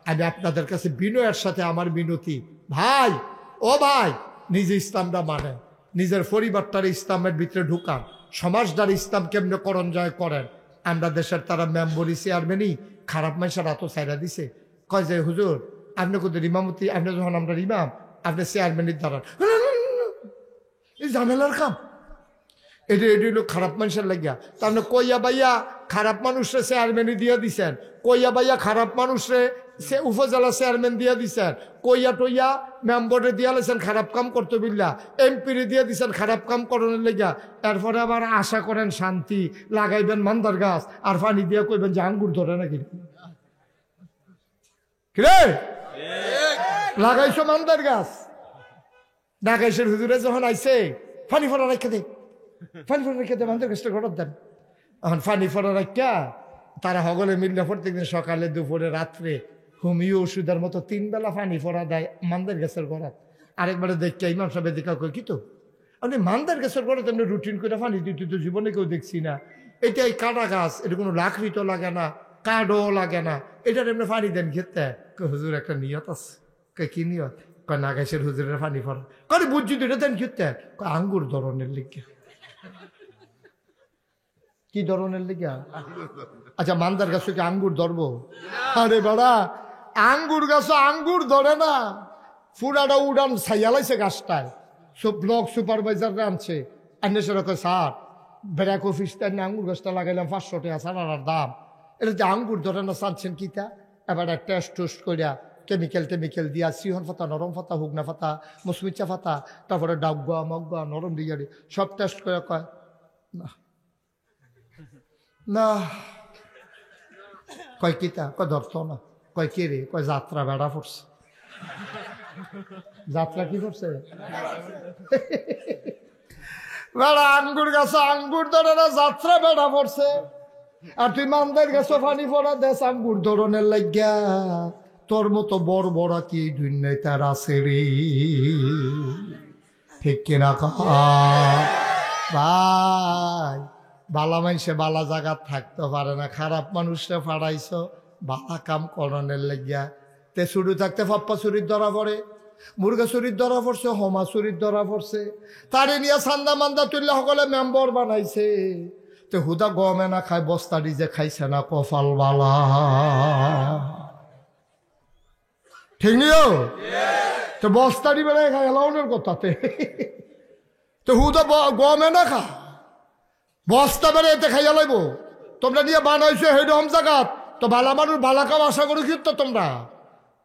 আমি আপনাদের কাছে বিনয়ের সাথে আমার বিনতি, ভাই ও ভাই, নিজে ইসলামটা মানে, নিজের পরিবারটার ইসলামের ভিতরে ঢুকান, সমাজটার ইসলাম কেমনে করণ জয় করেন। আমরা দেশের তারা মেম্বরি চেয়ারম্যানই খারাপ মানুষের এত চাইরা দিছে, কয় যে হুজুর আপনি কোথাও ইমামতি, আপনি যখন আমরা ইমাম, আপনি চেয়ারম্যানের দ্বারা এই ঝামেলার কাম, এটা হলো খারাপ মানুষের লাগিয়া। তার মানে কইয়া বাইয়া খারাপ মানুষরে চেয়ারম্যানই দিয়ে দিছেন, কইয়া বাইয়া খারাপ মানুষরে সে উপজেলা চেয়ারম্যান দিয়ে দিছেন, কইয়া টইয়া মেম্বরে দিয়া লেছেন খারাপ কাম করতে বিল্লা, এমপিরে দিয়ে দিছেন খারাপ কাম করানোর লেগা। এরপরে আবার আশা করেন শান্তি, লাগাইবেন মান্দার গাছ আর পানি দিয়ে কইবেন যে আঙ্গুর ধরে নাকি রে লাগাইছো মান্দার গাছ। ঢাকাইশের হুজুরে যখন আইছে, পানি ফোড়া রেখে দে, পানি ফোড়া রেখে দে, মান্দার গাছটা ঘটত দেন। এখন পানি ফোড়া রাখা তারা সকলে মিললে প্রত্যেকদিন সকালে দুপুরে রাত্রে হোমিও ওষুধের মতো 3 বেলা পানি ফোড়া দেয় মান্দার গাছের গোড়াত। আরেকবারে দেখতে ইমাম সাহেব দেখা কই, কি তো আপনি মান্দার গাছের গোড়াত এমনি রুটিন করে পানি দিতে তো জীবনে কেউ দেখছি না। এটা এই কাটা গাছ, এটা কোনো লাকড়ি তো লাগে না, কাঠও লাগে না, এটার এমনি পানি দেন খেতে। হুজুর একটা নিয়ত আছে। কি নিয়ত? কয় না গাছের হুজুরের পানি ফোড়া। কয় বুঝছি তো এটা দেন খেতে। কয় আঙ্গুর ধরনের লিখে। কি ধরনের লিখা? আচ্ছা মান্দার গাছে কি আঙ্গুর ধরবো? আরে বাড়া, আঙ্গুর গাছ আঙ্গুর ধরে না, ফুরাটা উড়ান ছাইয়ালাইছে গাছটায়। সব ব্লক সুপারভাইজাররা আনছে, আনে সেটা কয় স্যার ব্র্যাক অফিস তাই আঙ্গুর গাছটা লাগাইলাম 500 টাকা, সারার দাম। এটা যে আঙ্গুর ধরে না চাচ্ছেন কিতা? এবার টেস্ট টোস্ট করিয়া কেমিক্যাল টেমিক্যাল দিয়া সিহন ফাতা, নরম ফাতা, হুগনা ফাতা, মুসমিচা ফাতা, তারপরে ডাউগা মগা নরম দিয়া সব টেস্ট করে কয় না না। কয় কিতা? কয় ধরত না। কয় কে রে? কয় যাত্রা বেড়া পড়ছে। যাত্রা কি করছে? বেড়া আঙ্গুর গাছে আঙ্গুর ধরে না, যাত্রা বেড়া পড়ছে। আর তুই মান্দার গেছো পানি পড়া দেশ আঙ্গুর ধরনের লাগিয়া। তোর মতো বড় বড় কি দুনিয়ায় তার আছে রে, ঠিক কিনা ভাই? বালা মানুষে বালা জায়গা থাকতে পারে না, খারাপ মানুষরা ফাড়াইছ বালা কাম করণের লাগিয়া। তে শুরু থাকতে পাপ্পা চুরির ধরা পড়ে, মুরগা চুরির ধরা পড়ছে, হমা চুরির ধরা পড়ছে, তারে নিয়ে চান্দা মান্দা তুললে সকলে মেম্বর বানাইছে। তে হুদা গমে না খায়, বস্তা ডিজে খাইছে না, কপাল বালা। ঠিক নিও তো বস্তা ডিবে খাই এলাউনের কথাতে। তো হুদা গমে না খা, বস্তা বেড়ে এতে খাইয়া লাইব। তোমরা নিয়ে বানাইছো হেডম জাগাত, তো ভালা মানুষ ভালা কাম আশা করি কিন্তু তোমরা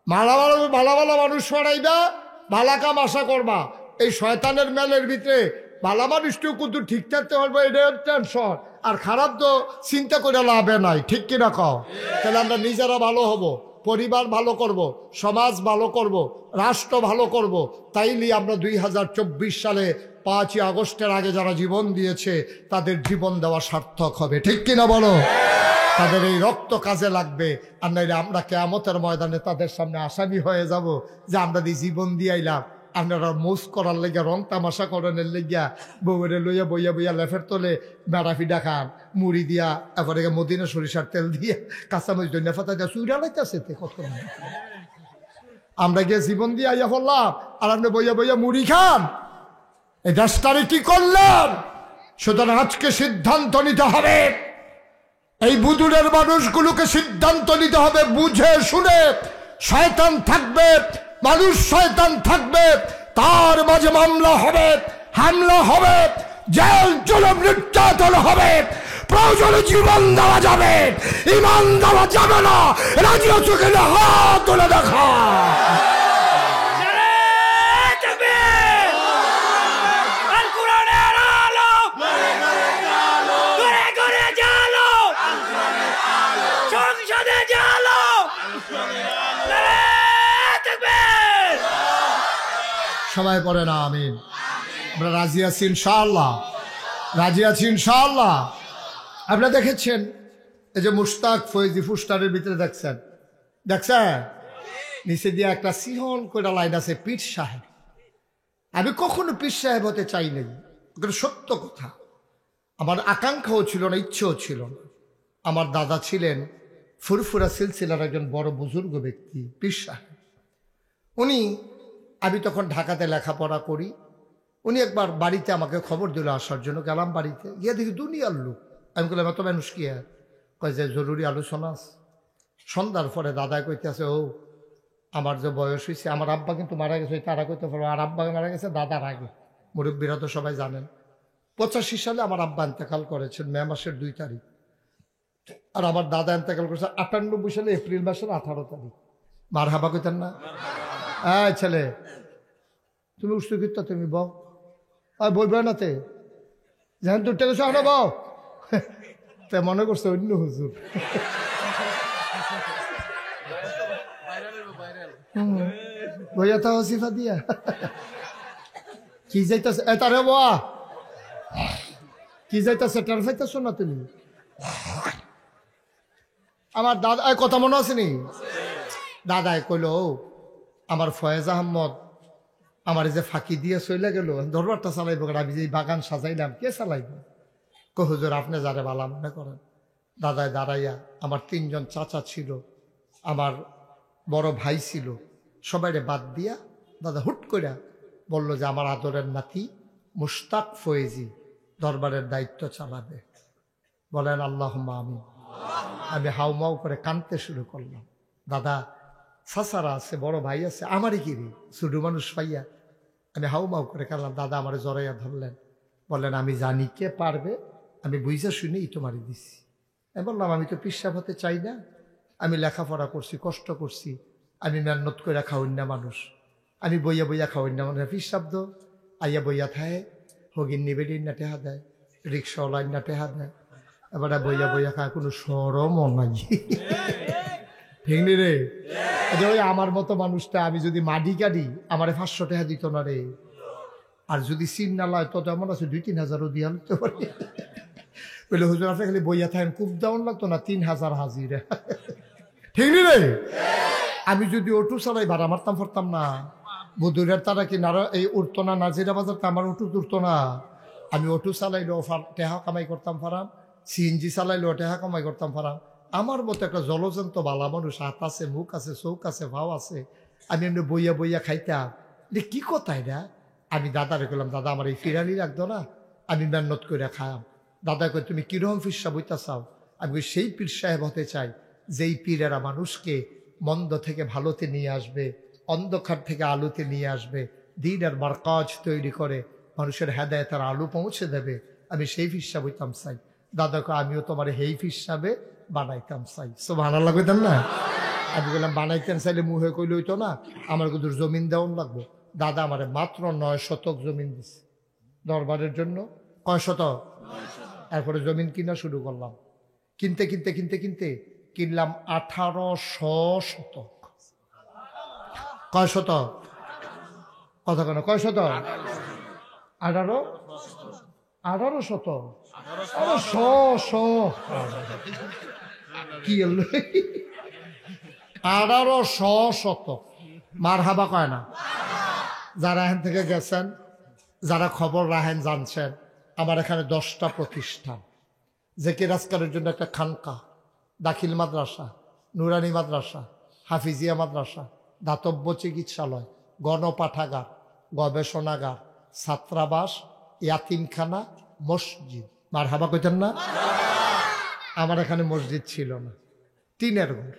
ভালা ভালা মানুষ সরাইবা, ভালা কাম আশা করবা। এই শয়তানের মেলের ভিতরে ভালা মানুষটিও কিন্তু ঠিক থাকতে পারবো, এটা টেনশন। আর খারাপ তো চিন্তা করে লাভে নাই, ঠিক কিনা কও? তাহলে আমরা নিজেরা ভালো হব, পরিবার ভালো করব, সমাজ ভালো করব, রাষ্ট্র ভালো করব। তাইলে আমরা 2024 সালে 5ই আগস্টের আগে যারা জীবন দিয়েছে তাদের জীবন দেওয়া সার্থক হবে, ঠিক কিনা বলো? তাদের এই রক্ত কাজে লাগবে। আর নাইলে আমরা কিয়ামতের ময়দানে তাদের সামনে আসামি হয়ে যাব যে আমরা দিয়ে জীবন দিয়াইলাম, আপনারা মোস করার লেগিয়া, রং তামাশা করানোর লেগিয়া বউরে লইয়া বইয়া বইয়া লেফের তোলে বেড়াফিডা খান, মুড়ি দিয়া, এরপরে মদিনা সরিষার তেল দিয়া, কাঁচামরিচ ধনিয়া পাতা দিয়া চুইরা লাইতেছে। কত আমরা গিয়ে জীবন দিয়ে আইয়া পড়লাম, আর আপনি বইয়া বইয়া মুড়ি খান। এই দেশটারে কি করলেন? সুতরাং আজকে সিদ্ধান্ত নিতে হবে, এই বুদুরের মানুষগুলোকে সিদ্ধান্ত নিতে হবে বুঝে শুনে। শয়তান থাকবে, মানুষ শয়তান থাকবে, তার মাঝে মামলা হবে, হামলা হবে, জেল জুলুম নির্যাতন হবে, প্রয়োজনে জীবন দেওয়া যাবে, ইমান দেওয়া যাবে না। রাজি আছো কিনা? হাত তুলে দেখা। সবাই পড়ে না আমিন। আমরা রাজি আছি ইনশাআল্লাহ, রাজি আছি ইনশাআল্লাহ। আপনারা দেখেছেন এই যে মুশতাক ফয়েজি পোস্টারের ভিতরে দেখছেন, নিচে দিয়ে একটা সিহন করে লাইন আছে, পীর সাহেব। আমি কখনো পীর সাহেব হতে চাই নাই, সত্য কথা। আমার আকাঙ্ক্ষাও ছিল না, ইচ্ছেও ছিল না। আমার দাদা ছিলেন ফুরফুরা সিলসিলার একজন বড় বুজুর্গ ব্যক্তি, পীর সাহেব। উনি, আমি তখন ঢাকাতে লেখাপড়া করি, উনি একবার বাড়িতে আমাকে খবর দিল আসার জন্য। গেলাম বাড়িতে, গিয়ে দেখি দুনিয়ার লোক। আমি বললাম এত মানুষ কি? কয় যে জরুরি আলোচনা আছে। সন্ধ্যার পরে দাদায় কইতে আছে, ও আমার যে বয়স হয়েছে, আমার আব্বা কিন্তু মারা গেছে, তারা কইতে পারবো। আর আব্বা মারা গেছে দাদার আগে, মুরব্বীরা তো সবাই জানেন। 85 সালে আমার আব্বা ইন্তেকাল করেছেন মে মাসের 2 তারিখ। আর আমার দাদা ইন্তেকাল করেছে 98 সালে এপ্রিল মাসের 18 তারিখ। মার হাবা কইতেন না? এই ছেলে, তুমি উৎসু কীর্ত, তুমি বউ বইবে নাতে যেন দুটা গেছো আমরা বউ। তা মনে করছে অন্য হুজুর। বইয়া তা সিফা দিয়া কি যাইতেছে তারে বাবা, কি যাইতেছে টের পাইতেছো না তুমি? আমার দাদা কথা মনে আসেনি? দাদায় কইল, আমার ফয়েজ আহমদ আমার যে ফাঁকি দিয়ে চলে গেল, দরবারটা চালাইব, আমি যে বাগান সাজাইলাম কে চালাইব? হুজুর আপনি যারে বালা মনে করেন। দাদায় দাঁড়াইয়া, আমার 3 জন চাচা ছিল, আমার বড় ভাই ছিল, সবাইরে বাদ দিয়া দাদা হুট করে বলল যে আমার আদরের নাতি মুশতাক ফয়েজি দরবারের দায়িত্ব চালাবে। বলেন আল্লাহুম্মা আমিন। আমি হাউমাউ করে কাঁদতে শুরু করলাম। দাদা চাচারা আছে, বড় ভাই আছে, আমারই কিরি ছোট মানুষ পাইয়া আমি হাউমাউ করে কাঁদলাম। দাদা আমার জড়াইয়া ধরলেন, বললেন আমি জানি কে পারবে, আমি বুঝা শুনেই তোমারই দিছি। আমি বললাম আমি তো পিসাব হতে চাই না, আমি লেখাপড়া করছি, কষ্ট করছি, আমি মেহনত করে খাওয়াই না মানুষ, আমি বইয়া বইয়া খাওয়াই না মানুষ। ফিস শব্দ আইয়া বইয়া থায়, হগিন নিবেদিন না টেহা দেয়, রিক্সাওয়ালাইন না টেহা দেয়, এবার বইয়া বইয়া খায়, কোনো সরমও নাই। ঠিক নি রে? ওই আমার মতো মানুষটা আমি যদি মাডি কাটি আমারে 500 টাকা দিত না রে। আর যদি সিন না লয় তো এমন আছে 2-3 হাজারও দিয়ে আনতে পারি। বলে হুজুর আপনি খালি বইয়া থাকেন, খুব দাউন লাগতো না, 3000 হাজিরা। ঠিক নি রে? আমি যদি অটো চালাই ভাড়া মারতাম পারতাম না। বদুরের তারা কি নারা এই উঠতো না, নাজিরা বাজারটা আমার অটো উঠতো না। আমি অটো চালাইলেও টেহা কামাই করতাম পারাম, সিএনজি চালাইলেও টেহা কামাই করতাম পারাম। আমার মতো একটা জলজন্ত বালা মানুষ, হাত আছে, মুখ আছে, চৌক আছে, ভাও আছে, আমি এমনি বইয়া বইয়া খাইতাম। কি কথা এটা? আমি দাদারে বললাম, দাদা আমার এই ফিরানি রাখতো না, আমি মেহনত করে খায়াম। দাদা কই তুমি কিরকম পীর সাহেব হইতে চাও? আমি সেই পীর সাহেব হতে চাই যেই পীরেরা মানুষকে মন্দ থেকে ভালোতে নিয়ে আসবে, অন্ধকার থেকে আলোতে নিয়ে আসবে, দিনের মারকাজ তৈরি করে মানুষের হেদায়েতের আলো পৌঁছে দেবে। আমি সেই পীর সাহেব হইতাম চাই। দাদাকে আমিও তোমার এই পীর সাহেবে বানাইতাম চাই। সুবহানাল্লাহ কইতাম না? আমি বললাম বানাইতেন চাইলে মুহে কইলে হইতো না, আমার কিন্তু জমিন দেওয়ান লাগবো। দাদা আমারে মাত্র 9 শতক জমিন দিছে দরবারের জন্য। কয় শতক? তারপরে জমিন কিনা শুরু করলাম। কিনতে কিনতে কিনতে কিনতে কিনলাম 1800 শতক। কয় শতক? কথা কেন? কয় শতক? 18 শতক। কি 1800 শতক। মারহাবা কয় না? যারা এখান থেকে গেছেন, যারা খবর রাখেন, জানছেন, আমার এখানে 10টা প্রতিষ্ঠান, যে কিরাজকারের জন্য একটা খানকা, দাখিল মাদ্রাসা, নুরানি মাদ্রাসা, হাফিজিয়া মাদ্রাসা, দাতব্য চিকিৎসালয়, গণপাঠাগার, গবেষণাগার, ছাত্রাবাস, ইয়াতিমখানা, মসজিদ। মারহাবা কইতেন না? আমার এখানে মসজিদ ছিল না, টিনের ঘর।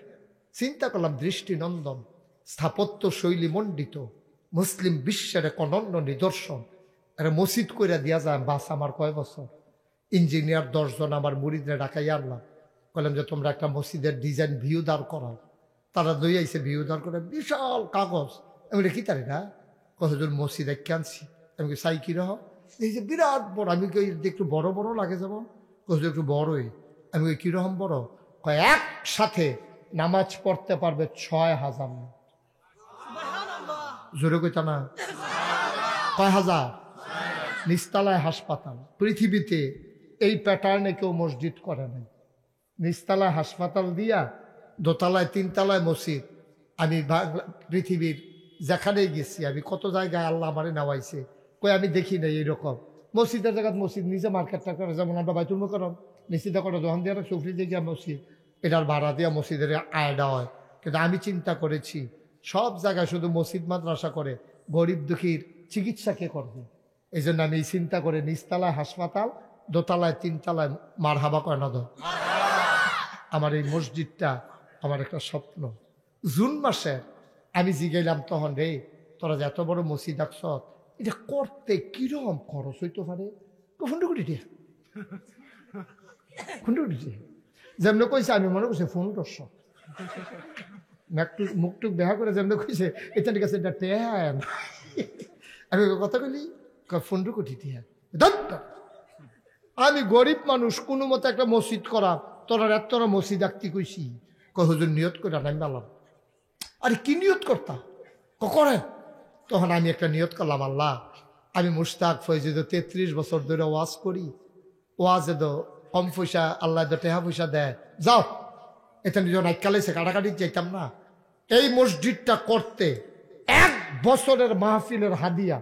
চিন্তা করলাম দৃষ্টিনন্দন, স্থাপত্য শৈলী মণ্ডিত, মুসলিম বিশ্বের এক অনন্য নিদর্শন, একটা মসজিদ করে দিয়া যায়। বাস আমার কয় বছর, ইঞ্জিনিয়ার 10 জন আমার মুরিদরে ডাকাই আনলাম, বললাম যে তোমরা একটা মসজিদের ডিজাইন ভিউ দাঁড় করাও। তারা দই আইসে ভিউ দাঁড় করে, বিশাল কাগজ। আমি কি তারি না কতজন মসজিদ এক আনছি। আমি চাই কিরহ, এই যে বিরাট বড়। আমি একটু বড় বড় লাগে যেমন, কত একটু বড়ই। আমি কিরকম বড়? কয় একসাথে নামাজ পড়তে পারবে 6000। জোরে কইতা না? কয় হাজার? নিচতলায় হাসপাতাল। পৃথিবীতে এই প্যাটার্নে কেউ মসজিদ করে নাই। নিচতলায় হাসপাতাল দিয়া দোতলায় 3তলায় মসজিদ। আমি পৃথিবীর যেখানেই গেছি, আমি কত জায়গায় আল্লাহ আমারে নেওয়াইছে, কই আমি দেখি নাই এইরকম মসজিদের জায়গায় মসজিদ। নিজে মার্কেটটা করে, যেমন আমরা বাইতুল মুকাররম নিশ্চিত করে দোকান দিয়ে সুফরি দিয়ে গিয়া মসজিদ, এটার ভাড়া দিয়া মসজিদের আয়ডা হয়। কিন্তু আমি চিন্তা করেছি সব জায়গায় শুধু মসজিদ মাদ্রাসা করে, গরিব দুঃখীর চিকিৎসা কে করবে? এই জন্য আমি চিন্তা করে নিচতলায় হাসপাতাল, দোতলায় 3তলায় মারহাবা কয় না। আমার এই মসজিদটা আমার একটা স্বপ্ন। জুন মাসে আমি জিগাইলাম তখন, রে তোরা যে এত বড় মসজিদ আঁকছ, এটা করতে কিরকম খরচ হইতে পারে? যেমন কইছে, আমি মনে করছি 1500। মুখটুক দেখা করে যেমন কইছে, এটা ঠিক আছে, এটা টেন। আমি কথা বলি 15 কোটি টিয়া। আমি গরিব মানুষ, কোনো মতো একটা মসজিদ করা, তোরা এতটা মসজিদ আঁকতে কইছি। হুজুর নিয়ত করে আমি বললাম, আরে কি নিয়ত করতাম? করেন। তখন আমি একটা নিয়ত করলাম, আল্লাহ আমি মুশতাক ফয়জিদ 33 বছর ধরে ওয়াজ করি, ওয়াজে তো কম পয়সা, আল্লাহ তো টেহা পয়সা দেয়, যাও এটা নিজের নাইকালাইছে, কাটাকাটি চাইতাম না। এই মসজিদটা করতে 1 বছরের মাহফিলের হাদিয়া,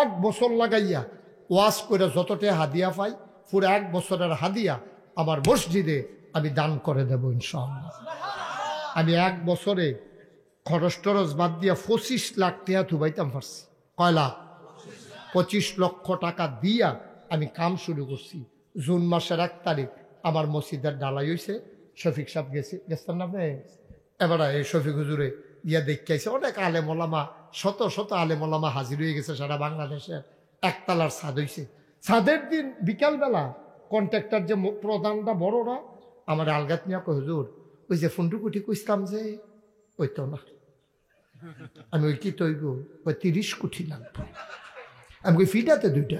1 বছর লাগাইয়া ওয়াজ করে যতটা হাদিয়া পাই, পুরো 1 বছরের হাদিয়া আমার মসজিদে আমি দান করে দেব ইনশাআল্লাহ। আমি 1 বছরে খরচ টরচ বাদ দিয়া 25 লাখ টাকা থুবাইতাম পারছি। কয় লাখ? 25 লক্ষ টাকা দিয়া আমি কাম শুরু করছি। জুন মাসের 1 তারিখ আমার মসজিদের ডালাই হয়েছে। শফিক সাহেব গেছেন না আপনি? এবার এই শফিক হুজুরে ইয়া দেখতে আইছে, অনেক আলেমোলামা, শত শত আলেমোলামা হাজির হয়ে গেছে সারা বাংলাদেশের। 1 তালার ছাদ হয়েছে। ছাদের দিন বিকালবেলা কন্ট্রাক্টর যে প্রধানটা বড়রা আমার আলগাত নিয়ে হুজুর, ওই যে 15 কোটি কইতাম যে ওই তো না, আমি ওই কি তৈব ওই 30 কোটি লাগবে। আমি ওই ফিডাতে 2টা,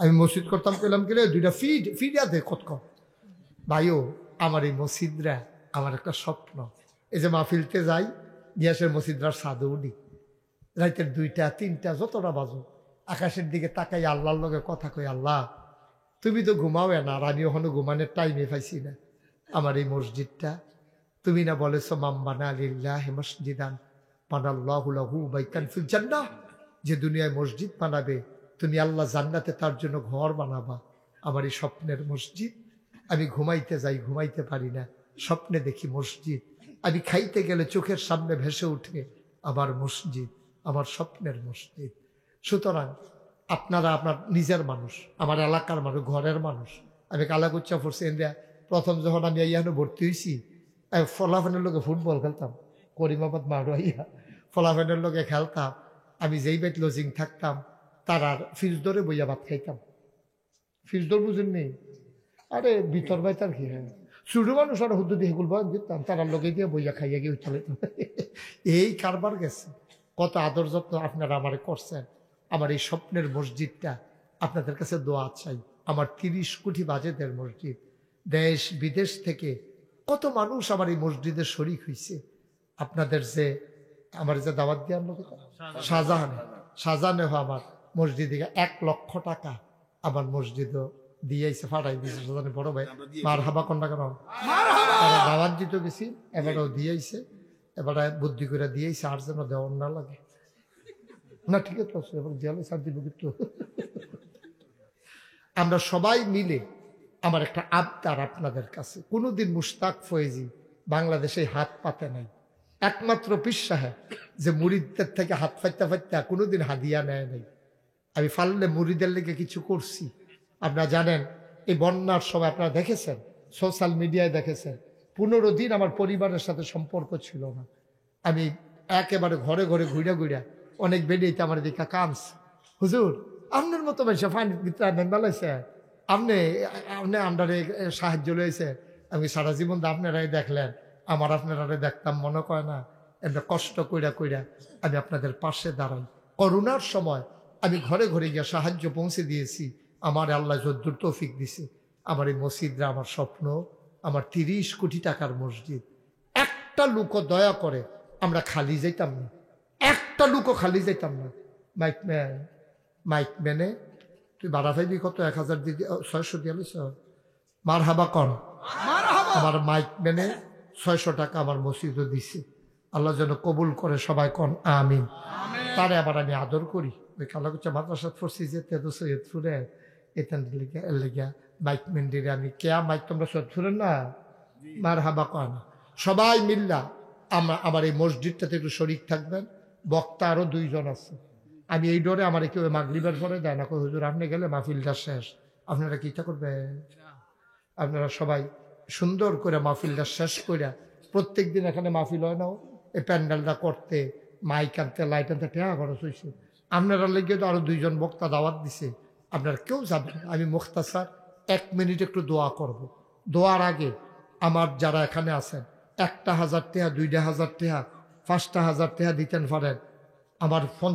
আমি মসজিদ করতাম পেলাম কিনা 2টা ফিডাতে কত কম। ভাইও আমার এই মসজিদরা আমার একটা স্বপ্ন। এই যে মাহফিলতে যাই, গিয়াসের মসজিদরার সাদে উঠি, রাইতের 2টা 3টা যতটা বাজো, আকাশের দিকে তাকাই আল্লাহর লগে কথা কই, আল্লাহ তুমি তো ঘুমাও না, আর আমি ওখানে ঘুমানোর টাইমে পাইছি না। আমার এই মসজিদটা তুমি না বলেছো মাম্বানা লিল্লাহি মসজিদান বানাল্লাহু লাহু বাইতান ফিল জান্নাহ, যে দুনিয়ায় মসজিদ বানাবে তুমি আল্লাহ জান্নাতে তার জন্য ঘর বানাবা। আমার এই স্বপ্নের মসজিদ, আমি ঘুমাইতে যাই ঘুমাইতে পারি না, স্বপ্নে দেখি মসজিদ, আমি খাইতে গেলে চোখের সামনে ভেসে উঠে আমার মসজিদ, আমার স্বপ্নের মসজিদ। সুতরাং আপনারা আপনার নিজের মানুষ, আমার এলাকার মানুষ, ঘরের মানুষ। আমি কালাকুচ্চা পড়ছি ইন্ডিয়া, প্রথম যখন আমি ইয়ানো ভর্তি হয়েছি, ফলাফানের লোকে ফুটবল খেলতাম, করিমাবাদ মারুয়াইয়া ফলাফানের লোকে খেলতাম। আমি যেই বেট লজিং থাকতাম তার আর ফিজ ধরে বইয়া ভাত খাইতাম। ফিজ ধর বুঝেন নেই? আরে ভিতর ভাই তার কি, হ্যাঁ ছোটো মানুষ আর হুদ্দু দিয়ে গুল বয়ান দিতাম, তারা লোকে দিয়ে বইয়া খাইয়া গিয়ে চলে। এই কারবার গেছে। কত আদর যত্ন আপনারা আমারে করছেন। আমার এই স্বপ্নের মসজিদটা আপনাদের কাছে দোয়া চাই। আমার 30 কোটি বাজেটের মসজিদ, দেশ বিদেশ থেকে কত মানুষ আমার এই মসজিদে শরিক হয়েছে। আপনাদের যে আমার যে দাওয়াত দেওয়ার লোক শাহজাহানে আমার মসজিদে 1 লক্ষ টাকা আমার মসজিদও দিয়েছে, ফাটাই দিয়েছে বড় ভাই। মার হাবা কন্যা কেন দাওয়াত দিতে গেছি, এবারও দিয়েছে, এবারে বুদ্ধি করে দিয়েছে, আর যেন দেওয়ার না লাগে না। ঠিক আছে, এবার দেয়ালে সার দিব কিন্তু। আমরা সবাই মিলে, আমার একটা আবদার আপনাদের কাছে, কোনোদিন মুশতাক ফয়েজি বাংলাদেশে হাত পাতে নাই। একমাত্র পীর সাহেব যে মুরিদদের থেকে হাত ফাইতে ফাইতে কোনোদিন হাদিয়া নেয় নাই। আমি পারলে মুরিদের লেগে কিছু করছি। আপনারা জানেন এই বন্যার সময় আপনারা দেখেছেন, সোশ্যাল মিডিয়ায় দেখেছেন, 15 দিন আমার পরিবারের সাথে সম্পর্ক ছিল না। আমি একেবারে ঘরে ঘরে ঘুরে ঘুরে অনেক বেরিয়েতে আমার দিকে কাঁদছ, হুজুর আপনার মতো মানুষ ফাইন বেলাইছে, আপনি আন্ডারে সাহায্য লইছে, আমি সারা জীবন আপনারাই দেখলেন, আমার আপনারা দেখতাম মনে করে না। এমনি কষ্ট কইরা কইরা আমি আপনাদের পাশে দাঁড়াই। করোনার সময় আমি ঘরে ঘরে গিয়ে সাহায্য পৌঁছে দিয়েছি। আমার আল্লাহ যদ্দুর তৌফিক দিছে। আমার এই মসজিদরা আমার স্বপ্ন, আমার 30 কোটি টাকার মসজিদ। একটা লোকও দয়া করে আমরা খালি যাইতাম না, একটা লোকও খালি যাইতাম না। মাইক ম্যানে তুই ভাড়া পাইবি কত? 1000 দিয়ে 600 দিয়ে লিস। মার হাবা কন। আমার মাইক ম্যানে 600 টাকা আমার মসজিদও দিছে। আল্লাহ যেন কবুল করে, সবাই কন আমিন। তারে আবার আমি আদর করি। ওই কালাকুচা মাদ্রাসা পড়ছি যে তেদো সৈয়দপুরে, এখান লেগা মাইক মেন্ডিরে আমি কেয়া মাইক, তোমরা সৈয়দপুরের না? মার হাবা কন। সবাই মিল্লা আমার এই মসজিদটাতে একটু শরিক থাকবেন। বক্তা আরো 2 জন আছে। আমি এই ডরে আমার কেউ মাগরিবের পরে দেয় না, হুজুর আপনি গেলে মাহফিলটা শেষ, আপনারা কি ইচ্ছা করবেন? আপনারা সবাই সুন্দর করে মাহফিলটা শেষ করে, প্রত্যেক দিন এখানে মাহফিল হয় না, এই প্যান্ডেলটা করতে, মাইক আনতে, লাইট আনতে টেহা খরচ হয়েছে। আপনারা লেগে তো আরো 2 জন বক্তা দাওয়াত দিছে, আপনারা কেউ যাবেন। আমি মুখতাসার 1 মিনিট একটু দোয়া করব। দোয়ার আগে আমার যারা এখানে আছেন 1,000 টাকা, 2,000 টাকা, 5,000 টাকা দিতেন পারেন। আমার ফোন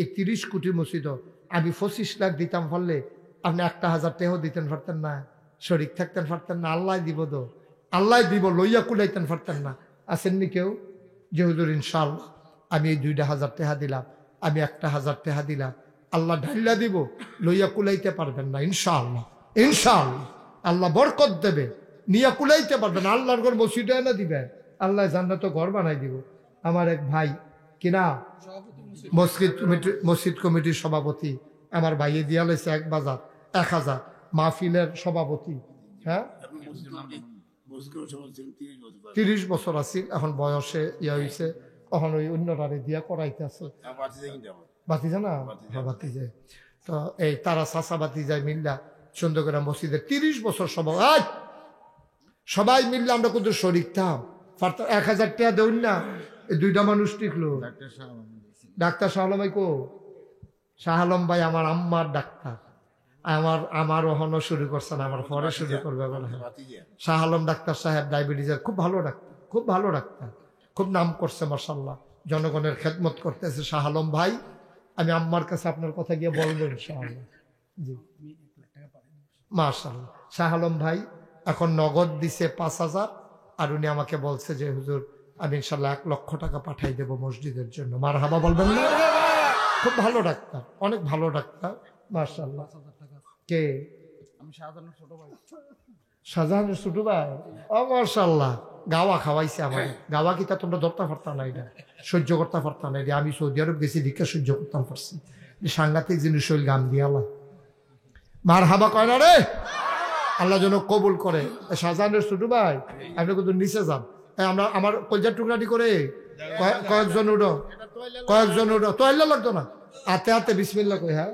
এই 30 কোটি মসজিদ আমি 25 লাখ দিতাম, পারলে আপনি 1,000 টাকাও দিতেন পারতেন না, শরিক থাকতেন পারতেন না। আল্লাহ দিব তো, আল্লাহ দিব, লইয়া কুলাইতেন পারতেন না। আসেননি কেউ যে হুজুর ইনশাআল্লাহ আমি এই 2,000 টাকা দিলাম, আমি 1,000 টাকা দিলাম, আল্লাহ ঢাইলা দিব, লইয়া কুলাইতে পারবেন না। ইনশাআল্লাহ ইনশাআল্লাহ আল্লাহ বরকত দেবে, নিয়া কুলাইতে পারবেন। আল্লাহর ঘর মসজিদ না দিবে, আল্লাহ জান্নাত ঘর বানাই দিব। আমার এক ভাই কিনা মসজিদ কমিটির সভাপতি, আমার ভাইয়ে দিয়া লেছে 1,000 মাহফিলের সভাপতি। হ্যাঁ 30 বছর আছিল, এখন বয়সে ইয়া হয়েছে, এখন ওই অন্যরারে দিয়া করাইতে আছে। বাতিজা না? হ্যাঁ বাতিজা। তো এই তারা চাষা বাতিজায় মিল্লা সুন্দর করে মসজিদের 30 বছর সবাই মিললে আমরা কিন্তু শরিক থাম। 1,000 টাকা দেউন না, এই 2টা মানুষ টিকলো। ডাক্তার শাহ আলম ভাই কো? শাহ আলম ভাই আমার আম্মার ডাক্তার, আমার ওহনো শুরু করছেন, আমার পরে শুরু করবে বলে। শাহ আলম ডাক্তার সাহেব ডায়াবেটিসের খুব ভালো ডাক্তার, খুব ভালো ডাক্তার, খুব নাম করছে মাশাআল্লাহ। জনগণের খেদমত করতেছে শাহ আলম ভাই। আমি আম্মার কাছে আপনার কথা গিয়ে বলবো ইনশাআল্লাহ। জি মাশাআল্লাহ। শাহ আলম ভাই এখন নগদ দিছে 5,000, আর উনি আমাকে বলছে যে হুজুর আমি ইনশাল্লাহ 1 লক্ষ টাকা পাঠাই দেব মসজিদের জন্য। মারহাবা বলবেন না? খুব ভালো ডাক্তার, অনেক ভালো ডাক্তার মাশাআল্লাহ। কে? আমি শাহজাহানের ছোট ভাই। শাহজাহানের ছোট ভাই? ও মাশাআল্লাহ। গাওয়া খাওয়াইছে আমার। গাওয়া কিতা তোমরা ধরতে পারতাম না, এটা সহ্য করতে পারতাম না। আমি সৌদি আরব গেছি দীক্ষা সহ্য করতাম পারছি। সাংঘাতিক জিনিস হইল গাম দিয়ালা। মারহাবা কয় না রে? আল্লাহ যেন কবুল করে। শাহজাহানের ছোট ভাই আপনি কিন্তু নিচে যান। আমরা আমার কলজার টুকরাটি করে কয়েকজন উঠো, কয়েকজন উঠো। তো আল্লাহ লাগতো না, হাতে হাতে বিসমিল্লাহ কই। হ্যাঁ